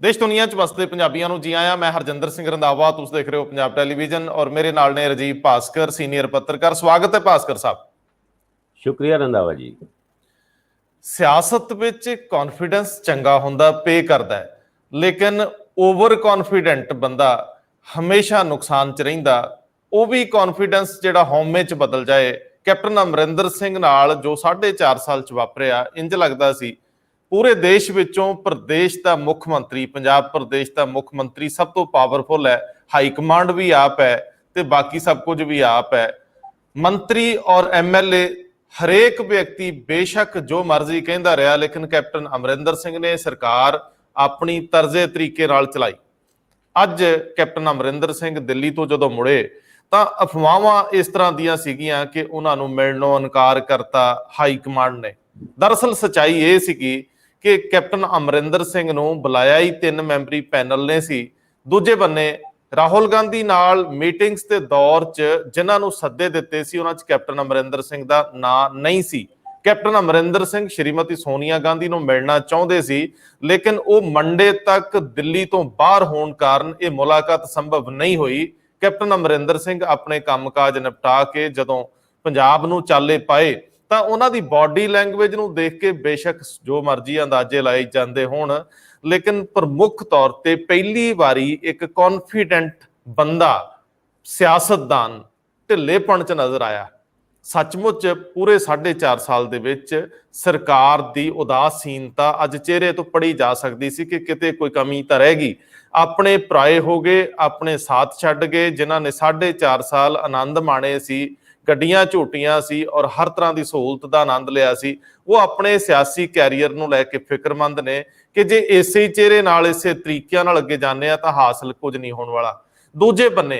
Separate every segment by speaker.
Speaker 1: देश दुनिया च वसते पंजाबियों को जी आया। मैं हरजिंदर सिंह रंधावा, तुम देख रहे हो पंजाब टेलीविजन और मेरे नाल ने राजीव भास्कर, सीनियर पत्रकार। स्वागत है भास्कर साहब।
Speaker 2: शुक्रिया रंधावा जी।
Speaker 1: सियासत विच कॉन्फिडेंस चंगा हुंदा, पे करदा है, लेकिन ओवर कॉन्फिडेंट बंदा हमेशा नुकसान च रहिंदा। वो भी कॉन्फिडेंस जिहड़ा हौमे च बदल जाए। कैप्टन अमरिंदर सिंह नाल जो 4.5 साल च वापरिया, इंज लगदा सी पूरे देश विचों प्रदेश का मुख मंत्री, पंजाब प्रदेश का मुख मंत्री सब तो पावरफुल है। हाई कमांड भी आप है ते बाकी सब कुछ भी आप है। मंत्री और MLA हरेक व्यक्ति बेशक जो मर्जी कहता रहा, लेकिन कैप्टन अमरिंदर सिंह ने सरकार अपनी तर्जे तरीके नाल चलाई। अज कैप्टन अमरिंदर सिंह दिल्ली तो जो मुड़े तो अफवाहां इस तरह दियां सीगियां कि उन्होंने मिलनों इनकार करता हाई कमांड ने। दरअसल सच्चाई ये सी कि कैप्टन अमरिंदर सिंह नूं बुलाया ही 3 मैंबरी पैनल ने सी। दूजे बन्ने राहुल गांधी नाल मीटिंग्स के दौर च जिन्हां नूं सद्दे दिते सी, उन्हां च कैप्टन अमरिंदर सिंह दा नां नहीं सी। कैप्टन अमरिंदर सिंह श्रीमती सोनिया गांधी नूं मिलना चाहुंदे सी, लेकिन वो मंडे तक दिल्ली तो बाहर होने कारण ये मुलाकात संभव नहीं हुई। कैप्टन अमरिंदर सिंह अपने काम काज निपटा के जदों पंजाब नूं चाले पाए ਤਾਂ ਉਹਨਾਂ ਦੀ ਬਾਡੀ ਲੈਂਗੁਏਜ ਨੂੰ ਦੇਖ ਕੇ ਬੇਸ਼ੱਕ ਜੋ ਮਰਜ਼ੀ ਅੰਦਾਜ਼ੇ ਲਾਏ ਜਾਂਦੇ ਹੋਣ, ਲੇਕਿਨ ਪ੍ਰਮੁੱਖ ਤੌਰ ਤੇ ਪਹਿਲੀ ਵਾਰੀ ਇੱਕ ਕੌਨਫੀਡੈਂਟ ਬੰਦਾ ਸਿਆਸਤਦਾਨ ਢਿੱਲੇਪਣ ਚ ਨਜ਼ਰ ਆਇਆ। ਸੱਚਮੁੱਚ ਪੂਰੇ 4.5 ਸਾਲ ਦੇ ਵਿੱਚ ਸਰਕਾਰ ਦੀ ਉਦਾਸੀਨਤਾ ਅੱਜ ਚਿਹਰੇ ਤੋਂ ਪੜੀ ਜਾ ਸਕਦੀ ਸੀ ਕਿ ਕਿਤੇ ਕੋਈ ਕਮੀ ਤਾਂ ਰਹਿ ਗਈ। ਆਪਣੇ ਪਰਾਏ ਹੋ ਗਏ, ਆਪਣੇ ਸਾਥ ਛੱਡ ਗਏ, ਜਿਨ੍ਹਾਂ ਨੇ 4.5 ਸਾਲ ਆਨੰਦ ਮਾਣੇ ਸੀ, ਗੱਡੀਆਂ ਝੂਟੀਆਂ ਸੀ और हर तरह की सहूलत का आनंद लिया सी, वो अपने सियासी कैरियर नूं लैके फिक्रमंद ने कि जे इसे चेहरे नाल इसे तरीकिਆਂ नाल अगे जाने आ तां हासिल कुछ नहीं होने वाला। दूजे बन्ने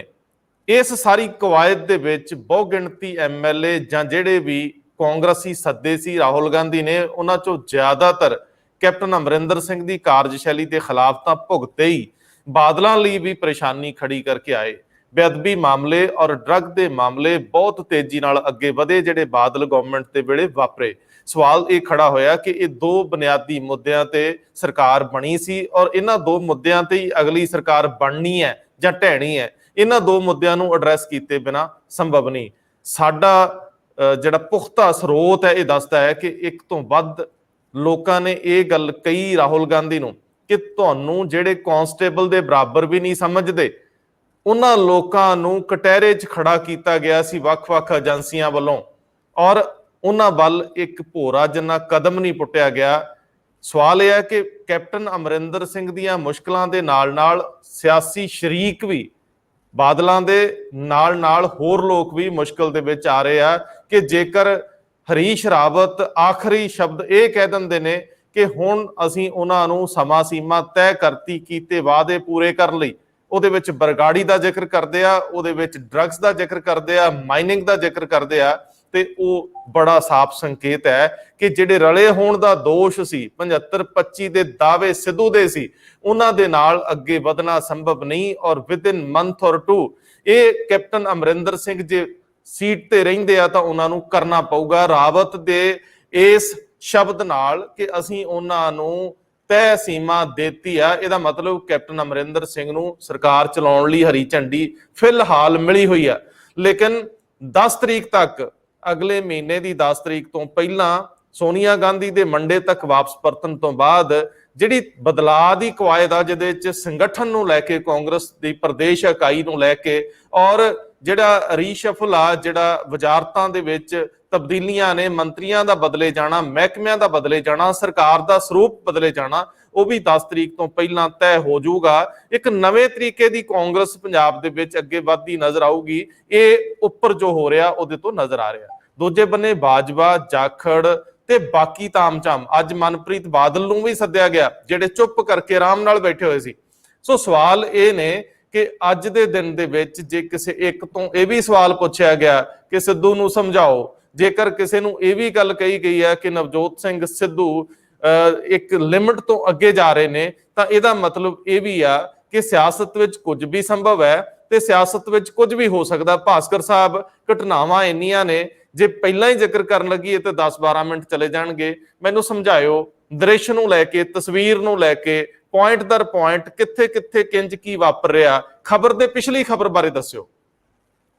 Speaker 1: इस सारी कवायद दे विच बहु गिणती MLA जां जिहड़े भी कांग्रेसी सद्दे सी राहुल गांधी ने, उन्हां चों ज़्यादातर कैप्टन अमरिंदर सिंह की कार्यशैली के खिलाफ तां भुगते ही बादलों लई भी परेशानी खड़ी करके आए। बेअदबी मामले और ड्रग के मामले बहुत तेजी नाल अगे वधे जिहड़े बादल गवर्नमेंट के वेले वापरे। सवाल ये खड़ा होया कि ये 2 बुनियादी मुद्दों ते सरकार बनी सी और इन्हां 2 मुद्दों ते ही अगली सरकार बननी है जां ढहनी है। इन्हां 2 मुद्दों नूं एड्रैस कीते बिना संभव नहीं। साडा जिहड़ा पुख्ता स्रोत है ये दसदा है कि एक तो वध लोकां ने ये गल कही राहुल गांधी नूं कि तुहानूं जिहड़े कांस्टेबल दे बराबर भी नहीं समझदे, उन्हां लोकां नूं कटहरे च खड़ा किया गया सी वख-वख एजेंसियां वालों और उन्हां वल एक भोरा जिन्ना कदम नहीं पुट्टिया गया। सवाल यह है कि कैप्टन अमरिंदर सिंह दीयां मुश्किलां दे नाल-नाल सियासी शरीक भी बादलों के नाल होर लोग भी मुश्किल दे विच आ रहे हैं कि जेकर हरीश रावत आखिरी शब्द ये कह दिंदे ने कि हुण असीं उन्हां नूं समा सीमा तय करती, कीते वादे पूरे करन लई, ਉਹਦੇ ਵਿੱਚ ਬਰਗਾੜੀ ਦਾ ਜ਼ਿਕਰ ਕਰਦੇ ਆ, ਉਹਦੇ ਵਿੱਚ ਡਰੱਗਸ ਦਾ ਜ਼ਿਕਰ ਕਰਦੇ ਆ, ਮਾਈਨਿੰਗ ਦਾ ਜ਼ਿਕਰ ਕਰਦੇ ਆ, ਤੇ ਉਹ ਬੜਾ ਸਾਫ਼ ਸੰਕੇਤ ਹੈ ਕਿ ਜਿਹੜੇ ਰਲੇ ਹੋਣ ਦਾ ਦੋਸ਼ ਸੀ 75-25 ਦੇ ਦਾਅਵੇ ਸਿੱਧੂ ਦੇ ਸੀ, ਉਹਨਾਂ ਦੇ ਨਾਲ ਅੱਗੇ ਵਧਣਾ ਸੰਭਵ ਨਹੀਂ। ਔਰ ਵਿਦਿਨ ਮੰਥ ਔਰ 2 ਇਹ ਕੈਪਟਨ ਅਮਰਿੰਦਰ ਸਿੰਘ ਜੇ ਸੀਟ ਤੇ ਰਹਿੰਦੇ ਆ ਤਾਂ ਉਹਨਾਂ ਨੂੰ ਕਰਨਾ ਪਊਗਾ ਰਾਵਤ ਦੇ ਇਸ ਸ਼ਬਦ ਨਾਲ ਕਿ ਅਸੀਂ ਉਹਨਾਂ ਨੂੰ तय सीमा देती है। यदा मतलब कैप्टन अमरिंदर सिंह नूं सरकार चलाउण लई हरी झंडी फिलहाल मिली हुई है, लेकिन 10 तरीक तक अगले महीने की 10 तरीक तो पहला सोनिया गांधी के मंडे तक वापस परतन तो बाद जिहड़ी बदलाव की कवायद आ जिहदे च संगठन नूं लैके कांग्रेस की प्रदेश इकाई नूं लैके और जिहड़ा रीशफल आ, जिहड़ा वजारतां दे विच तब्दीलियां ने, मंत्रियों का बदले जाना, महकमियां का बदले जाना, सरकार का स्वरूप बदले जाना, वो भी 10 तरीक तो पहला तय हो जाऊगा। एक नवे तरीके की कांग्रेस पंजाब दे विच अगे वधदी नजर आऊगी। ये उपर जो हो रहा उहदे तो नजर आ रहा। दूजे बन्ने बाजवा, जाखड़ ते बाकी ताम झाम, अज मनप्रीत बादल नूं भी सद्दिया गया जिहड़े चुप करके आराम नाल बैठे हुए सी। सो सवाल ये ने कि अज दे दिन दे विच जे किसी एक तो यह भी सवाल पूछा गया कि सिद्धू नूं समझाओ, जेकर किसी नूं यह भी गल कही गई है कि नवजोत सिंह सिद्धू एक लिमिट तो अगे जा रहे ने, तां इहदा मतलब यह भी आ कि सियासत विच कुछ भी संभव है ते सियासत विच कुछ भी हो सकता। भास्कर साहब घटनावां इन्नियां ने, जे पहला ही जिक्र करन लगी तो 10-12 मिनट चले जाणगे। मैनूं समझाओ दृश्य नूं लैके, तस्वीर नूं लैके, ਪੁਆਇੰਟ ਦਰ ਪੁਆਇੰਟ ਕਿੱਥੇ ਕਿੱਥੇ ਕਿੰਜ ਕੀ ਵਾਪਰ ਰਿਹਾ, ਖਬਰ ਦੇ ਪਿਛਲੀ ਖਬਰ ਬਾਰੇ ਦੱਸਿਓ।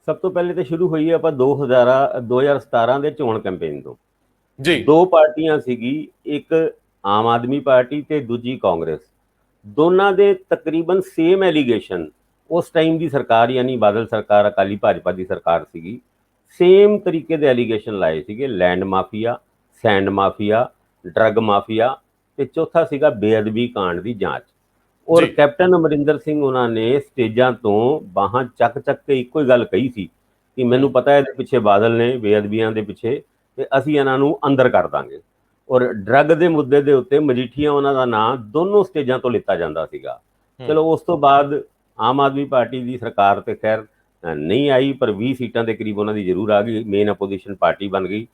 Speaker 2: ਸਭ ਤੋਂ ਪਹਿਲੇ ਤਾਂ ਸ਼ੁਰੂ ਹੋਈ ਆਪਾਂ 2017 ਦੇ ਚੋਣ ਕੈਂਪੇਨ ਤੋਂ।
Speaker 1: ਜੀ,
Speaker 2: ਦੋ ਪਾਰਟੀਆਂ ਸੀਗੀ, ਇੱਕ ਆਮ ਆਦਮੀ ਪਾਰਟੀ ਤੇ ਦੂਜੀ ਕਾਂਗਰਸ। ਦੋਨਾਂ ਦੇ ਤਕਰੀਬਨ ਸੇਮ ਐਲੀਗੇਸ਼ਨ ਉਸ ਟਾਈਮ ਦੀ ਸਰਕਾਰ ਯਾਨੀ ਬਾਦਲ ਸਰਕਾਰ, ਅਕਾਲੀ ਭਾਜਪਾ ਦੀ ਸਰਕਾਰ ਸੀਗੀ, ਸੇਮ ਤਰੀਕੇ ਦੇ ਐਲੀਗੇਸ਼ਨ ਲਾਏ ਸੀਗੇ। Land mafia, send mafia, drug mafia ਤੇ ਚੌਥਾ ਸੀਗਾ ਬੇਅਦਬੀ ਕਾਂਡ ਦੀ ਜਾਂਚ। ਔਰ
Speaker 1: ਜੀ।
Speaker 2: ਕੈਪਟਨ ਅਮਰਿੰਦਰ ਸਿੰਘ ਉਹਨਾਂ ਨੇ ਸਟੇਜਾਂ ਤੋਂ ਬਾਹਾਂ ਚੱਕ ਕੇ ਇੱਕੋ ਹੀ ਗੱਲ ਕਹੀ ਸੀ ਕਿ ਮੈਨੂੰ ਪਤਾ ਹੈ ਇਹਦੇ ਪਿੱਛੇ ਬਾਦਲ ਨੇ, ਬੇਅਦਬੀਆਂ ਦੇ ਪਿੱਛੇ, ਤੇ ਅਸੀਂ ਇਹਨਾਂ ਨੂੰ ਅੰਦਰ ਕਰ ਦਾਂਗੇ। ਔਰ ਡਰੱਗ ਦੇ ਮੁੱਦੇ ਦੇ ਉੱਤੇ ਮਜੀਠੀਆ ਉਹਨਾਂ ਦਾ ਨਾਂ ਦੋਨੋਂ ਸਟੇਜਾਂ ਤੋਂ ਲਿੱਤਾ ਜਾਂਦਾ ਸੀਗਾ। ਚਲੋ ਉਸ ਤੋਂ ਬਾਅਦ ਆਮ ਆਦਮੀ ਪਾਰਟੀ ਦੀ ਸਰਕਾਰ ਤੇ ਖੈਰ ਨਹੀਂ ਆਈ, ਪਰ 20 ਸੀਟਾਂ ਦੇ ਕਰੀਬ ਉਹਨਾਂ ਦੀ ਜ਼ਰੂਰ ਆ ਗਈ, ਮੇਨ ਆਪੋਜੀਸ਼ਨ ਪਾਰਟੀ ਬਣ ਗਈ।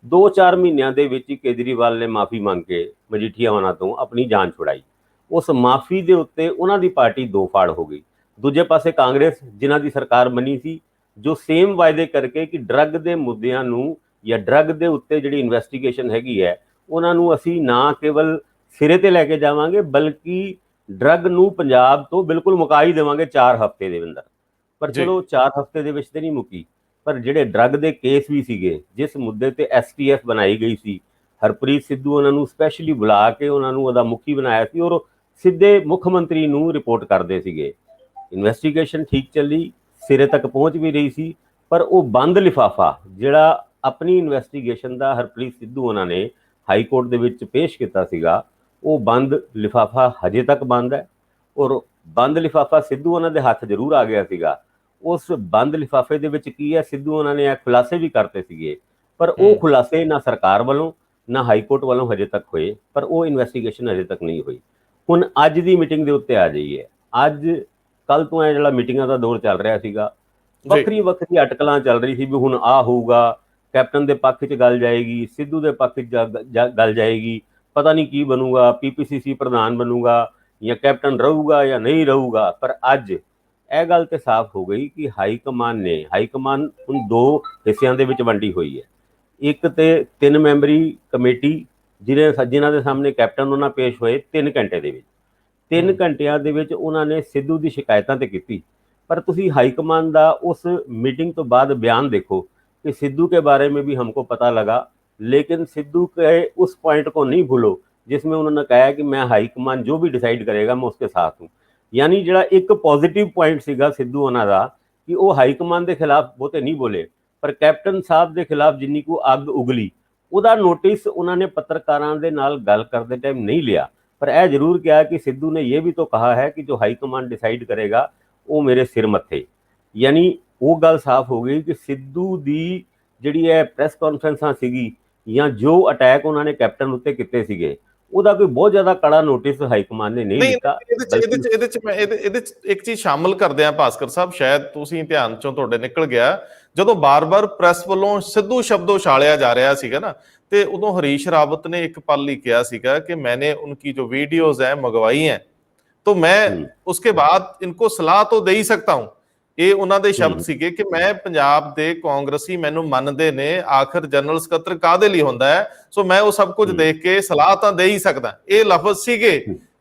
Speaker 2: 2-4 ਮਹੀਨਿਆਂ ਦੇ ਵਿੱਚ ਹੀ ਕੇਜਰੀਵਾਲ ਨੇ ਮਾਫੀ ਮੰਗ ਕੇ ਮਜੀਠੀਆ ਉਹਨਾਂ ਤੋਂ ਆਪਣੀ ਜਾਨ ਛੁਡਾਈ। ਉਸ ਮਾਫੀ ਦੇ ਉੱਤੇ ਉਹਨਾਂ ਦੀ ਪਾਰਟੀ ਦੋ ਫਾੜ ਹੋ ਗਈ। ਦੂਜੇ ਪਾਸੇ ਕਾਂਗਰਸ, ਜਿਨ੍ਹਾਂ ਦੀ ਸਰਕਾਰ ਬਣੀ ਸੀ, ਜੋ ਸੇਮ ਵਾਅਦੇ ਕਰਕੇ ਕਿ ਡਰੱਗ ਦੇ ਮੁੱਦਿਆਂ ਨੂੰ ਜਾਂ ਡਰੱਗ ਦੇ ਉੱਤੇ ਜਿਹੜੀ ਇਨਵੈਸਟੀਗੇਸ਼ਨ ਹੈਗੀ ਹੈ ਉਹਨਾਂ ਨੂੰ ਅਸੀਂ ਨਾ ਕੇਵਲ ਸਿਰੇ ਤੇ ਲੈ ਕੇ ਜਾਵਾਂਗੇ ਬਲਕਿ ਡਰੱਗ ਨੂੰ ਪੰਜਾਬ ਤੋਂ ਬਿਲਕੁਲ ਮੁਕਾ ਹੀ ਦੇਵਾਂਗੇ 4 ਹਫ਼ਤੇ ਦੇ ਅੰਦਰ। ਪਰ ਚਲੋ 4 ਹਫ਼ਤੇ ਦੇ ਵਿੱਚ ਤੇ ਨਹੀਂ ਮੁੱਕੀ, ਪਰ ਜਿਹੜੇ ਡਰੱਗ ਦੇ ਕੇਸ ਵੀ ਸੀਗੇ, ਜਿਸ ਮੁੱਦੇ ਤੇ STF ਬਣਾਈ ਗਈ ਸੀ, ਹਰਪ੍ਰੀਤ ਸਿੱਧੂ ਉਹਨਾਂ ਨੂੰ ਸਪੈਸ਼ਲੀ ਬੁਲਾ ਕੇ ਉਹਨਾਂ ਨੂੰ ਉਹਦਾ ਮੁਖੀ ਬਣਾਇਆ ਸੀ ਔਰ ਸਿੱਧੇ ਮੁੱਖ ਮੰਤਰੀ ਨੂੰ ਰਿਪੋਰਟ ਕਰਦੇ ਸੀਗੇ। ਇਨਵੈਸਟੀਗੇਸ਼ਨ ਠੀਕ ਚੱਲੀ, ਸਿਰੇ ਤੱਕ ਪਹੁੰਚ ਵੀ ਰਹੀ ਸੀ, ਪਰ ਉਹ ਬੰਦ ਲਿਫਾਫਾ ਜਿਹੜਾ ਆਪਣੀ ਇਨਵੈਸਟੀਗੇਸ਼ਨ ਦਾ ਹਰਪ੍ਰੀਤ ਸਿੱਧੂ ਉਹਨਾਂ ਨੇ ਹਾਈ ਕੋਰਟ ਦੇ ਵਿੱਚ ਪੇਸ਼ ਕੀਤਾ ਸੀਗਾ, ਉਹ ਬੰਦ ਲਿਫਾਫਾ ਹਜੇ ਤੱਕ ਬੰਦ ਹੈ। ਔਰ ਬੰਦ ਲਿਫਾਫਾ ਸਿੱਧੂ ਉਹਨਾਂ ਦੇ ਹੱਥ ਜ਼ਰੂਰ ਆ ਗਿਆ ਸੀਗਾ। ਉਸ ਬੰਦ ਲਿਫਾਫੇ ਦੇ ਵਿੱਚ ਕੀ ਹੈ, ਸਿੱਧੂ ਉਹਨਾਂ ਨੇ ਇਹ ਖੁਲਾਸੇ ਵੀ ਕਰਤੇ ਸੀਗੇ, ਪਰ ਉਹ ਖੁਲਾਸੇ ਨਾ ਸਰਕਾਰ ਵੱਲੋਂ ਨਾ ਹਾਈ ਕੋਰਟ ਵੱਲੋਂ ਹਜੇ ਤੱਕ ਹੋਏ, ਪਰ ਉਹ ਇਨਵੈਸਟੀਗੇਸ਼ਨ ਹਜੇ ਤੱਕ ਨਹੀਂ ਹੋਈ। ਹੁਣ ਅੱਜ ਦੀ ਮੀਟਿੰਗ ਦੇ ਉੱਤੇ ਆ ਜਾਈਏ। ਅੱਜ ਕੱਲ ਤੋਂ ਇਹ ਜਿਹੜਾ ਮੀਟਿੰਗਾਂ ਦਾ ਦੌਰ ਚੱਲ ਰਿਹਾ ਸੀਗਾ, ਵੱਖਰੀ ਅਟਕਲਾਂ ਚੱਲ ਰਹੀ ਸੀ ਵੀ ਹੁਣ ਆ ਹੋਊਗਾ, ਕੈਪਟਨ ਦੇ ਪੱਖ 'ਚ ਗੱਲ ਜਾਏਗੀ, ਸਿੱਧੂ ਦੇ ਪੱਖ 'ਚ ਗੱਲ ਜਾਏਗੀ, ਪਤਾ ਨਹੀਂ ਕੀ ਬਣੂਗਾ, PPCC ਪ੍ਰਧਾਨ ਬਣੂਗਾ ਜਾਂ ਕੈਪਟਨ ਰਹੂਗਾ ਜਾਂ ਨਹੀਂ ਰਹੂਗਾ। ਪਰ ਅੱਜ ਇਹ ਗੱਲ ਤੇ ਸਾਫ਼ ਹੋ ਗਈ ਕਿ ਹਾਈ ਕਮਾਨ ਹੁਣ 2 ਹਿੱਸਿਆਂ ਦੇ ਵਿੱਚ ਵੰਡੀ ਹੋਈ ਹੈ। ਇੱਕ ਤੇ 3 ਮੈਂਬਰੀ ਕਮੇਟੀ ਜਿਨ੍ਹਾਂ ਦੇ ਸਾਹਮਣੇ ਕੈਪਟਨ ਉਹਨਾਂ ਪੇਸ਼ ਹੋਏ 3 ਘੰਟੇ ਦੇ ਵਿੱਚ। 3 ਘੰਟਿਆਂ ਦੇ ਵਿੱਚ ਉਹਨਾਂ ਨੇ ਸਿੱਧੂ ਦੀ ਸ਼ਿਕਾਇਤਾਂ ਤੇ ਕੀਤੀ, पर तुसी हाईकमान दा उस मीटिंग तो बाद बयान देखो कि सिद्धू के बारे में भी हमको पता लगा, लेकिन सिद्धू के उस पॉइंट को नहीं भूलो जिसमें उन्होंने कहा कि मैं हाईकमान जो भी डिसाइड करेगा मैं उसके साथ हूँ। यानी जो एक पॉजिटिव पॉइंट सीगा सिद्धू उन्हों का कि वो हाईकमान के खिलाफ बहुते नहीं बोले, पर कैप्टन साहब के खिलाफ जिन्नी को अग उगली ਉਹਦਾ नोटिस उन्होंने पत्रकारों के नाल गल करते टाइम नहीं लिया। पर यह जरूर कहा कि सिद्धू ने यह भी तो कहा है कि जो हाईकमान डिसाइड करेगा वो मेरे सिर मत्थे। यानी वो गल साफ हो गई कि सिद्धू दी जिहड़ी है प्रैस कॉन्फ्रेंसां सीगी या जो अटैक उन्होंने कैप्टन उत्ते कीते सीगे ਉਹਦਾ ਕੋਈ ਬਹੁਤ ਜ਼ਿਆਦਾ ਕੜਾ ਨੋਟਿਸ ਹਾਈਕਮਾਨ ਨੇ ਨਹੀਂ ਦਿੱਤਾ।
Speaker 1: ਇਹਦੇ ਚ ਇੱਕ ਚੀਜ਼ ਸ਼ਾਮਲ ਕਰਦੇ ਆ ਭਾਸਕਰ ਸਾਹਿਬ, ਸ਼ਾਇਦ ਤੁਸੀਂ ਧਿਆਨ ਚੋਂ ਤੁਹਾਡੇ ਨਿਕਲ ਗਿਆ, ਜਦੋਂ ਬਾਰ-ਬਾਰ ਪ੍ਰੈਸ ਵੱਲੋਂ ਸਿੱਧੂ ਸ਼ਬਦੋ ਛਾਲਿਆ ਜਾ ਰਿਹਾ ਸੀਗਾ ਨਾ, ਤੇ ਉਦੋਂ ਹਰੀਸ਼ ਰਾਵਤ ਨੇ ਇੱਕ ਪਲ ਲਈ ਕਿਹਾ ਸੀਗਾ ਕਿ मैंने उनकी जो वीडियोज है मंगवाई हैं तो मैं उसके बाद इनको सलाह तो दे ही सकता हूं। ਇਹ ਉਹਨਾਂ ਦੇ ਸ਼ਬਦ ਸੀਗੇ ਕਿ ਮੈਂ ਪੰਜਾਬ ਦੇ ਕਾਂਗਰਸੀ ਮੈਨੂੰ ਮੰਨਦੇ ਨੇ, ਆਖਰ ਜਨਰਲ ਸਕੱਤਰ ਕਾਹਦੇ ਲਈ ਹੁੰਦਾ ਹੈ, ਸੋ ਮੈਂ ਉਹ ਸਭ ਕੁਝ ਦੇਖ ਕੇ ਸਲਾਹ ਤਾਂ ਦੇ ਹੀ ਸਕਦਾ। ਇਹ ਲਫ਼ਜ਼ ਸੀਗੇ।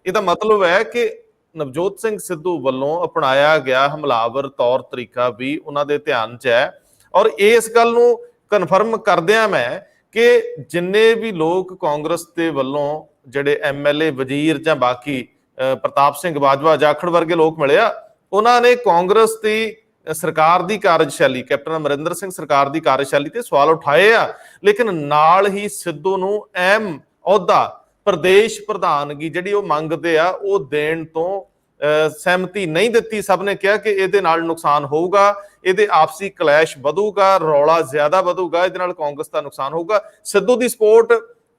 Speaker 1: ਇਹਦਾ ਮਤਲਬ ਹੈ ਕਿ ਨਵਜੋਤ ਸਿੰਘ ਸਿੱਧੂ ਵੱਲੋਂ ਅਪਣਾਇਆ ਗਿਆ ਹਮਲਾਵਰ ਤੌਰ ਤਰੀਕਾ ਵੀ ਉਹਨਾਂ ਦੇ ਧਿਆਨ 'ਚ ਹੈ। ਔਰ ਇਸ ਗੱਲ ਨੂੰ ਕਨਫਰਮ ਕਰਦਿਆਂ ਮੈਂ ਕਿ ਜਿੰਨੇ ਵੀ ਲੋਕ ਕਾਂਗਰਸ ਦੇ ਵੱਲੋਂ ਜਿਹੜੇ MLA ਵਜ਼ੀਰ ਜਾਂ ਬਾਕੀ ਪ੍ਰਤਾਪ ਸਿੰਘ ਬਾਜਵਾ ਜਾਖੜ ਵਰਗੇ ਲੋਕ ਮਿਲਿਆ, ਉਹਨਾਂ ਨੇ ਕਾਂਗਰਸ ਦੀ ਸਰਕਾਰ ਦੀ ਕਾਰਜਸ਼ੈਲੀ, ਕੈਪਟਨ ਅਮਰਿੰਦਰ ਸਿੰਘ ਸਰਕਾਰ ਦੀ ਕਾਰਜਸ਼ੈਲੀ ਤੇ ਸਵਾਲ ਉਠਾਏ ਆ, ਲੇਕਿਨ ਨਾਲ ਹੀ ਸਿੱਧੂ ਨੂੰ ਅਹਿਮ ਅਹੁਦਾ ਪ੍ਰਦੇਸ਼ ਪ੍ਰਧਾਨਗੀ ਜਿਹੜੀ ਉਹ ਮੰਗਦੇ ਆ ਉਹ ਦੇਣ ਤੋਂ ਸਹਿਮਤੀ ਨਹੀਂ ਦਿੱਤੀ। ਸਭ ਨੇ ਕਿਹਾ ਕਿ ਇਹਦੇ ਨਾਲ ਨੁਕਸਾਨ ਹੋਊਗਾ, ਇਹਦੇ ਆਪਸੀ ਕਲੈਸ਼ ਵਧੂਗਾ, ਰੌਲਾ ਜ਼ਿਆਦਾ ਵਧੂਗਾ, ਇਹਦੇ ਨਾਲ ਕਾਂਗਰਸ ਦਾ ਨੁਕਸਾਨ ਹੋਊਗਾ। ਸਿੱਧੂ ਦੀ ਸਪੋਰਟ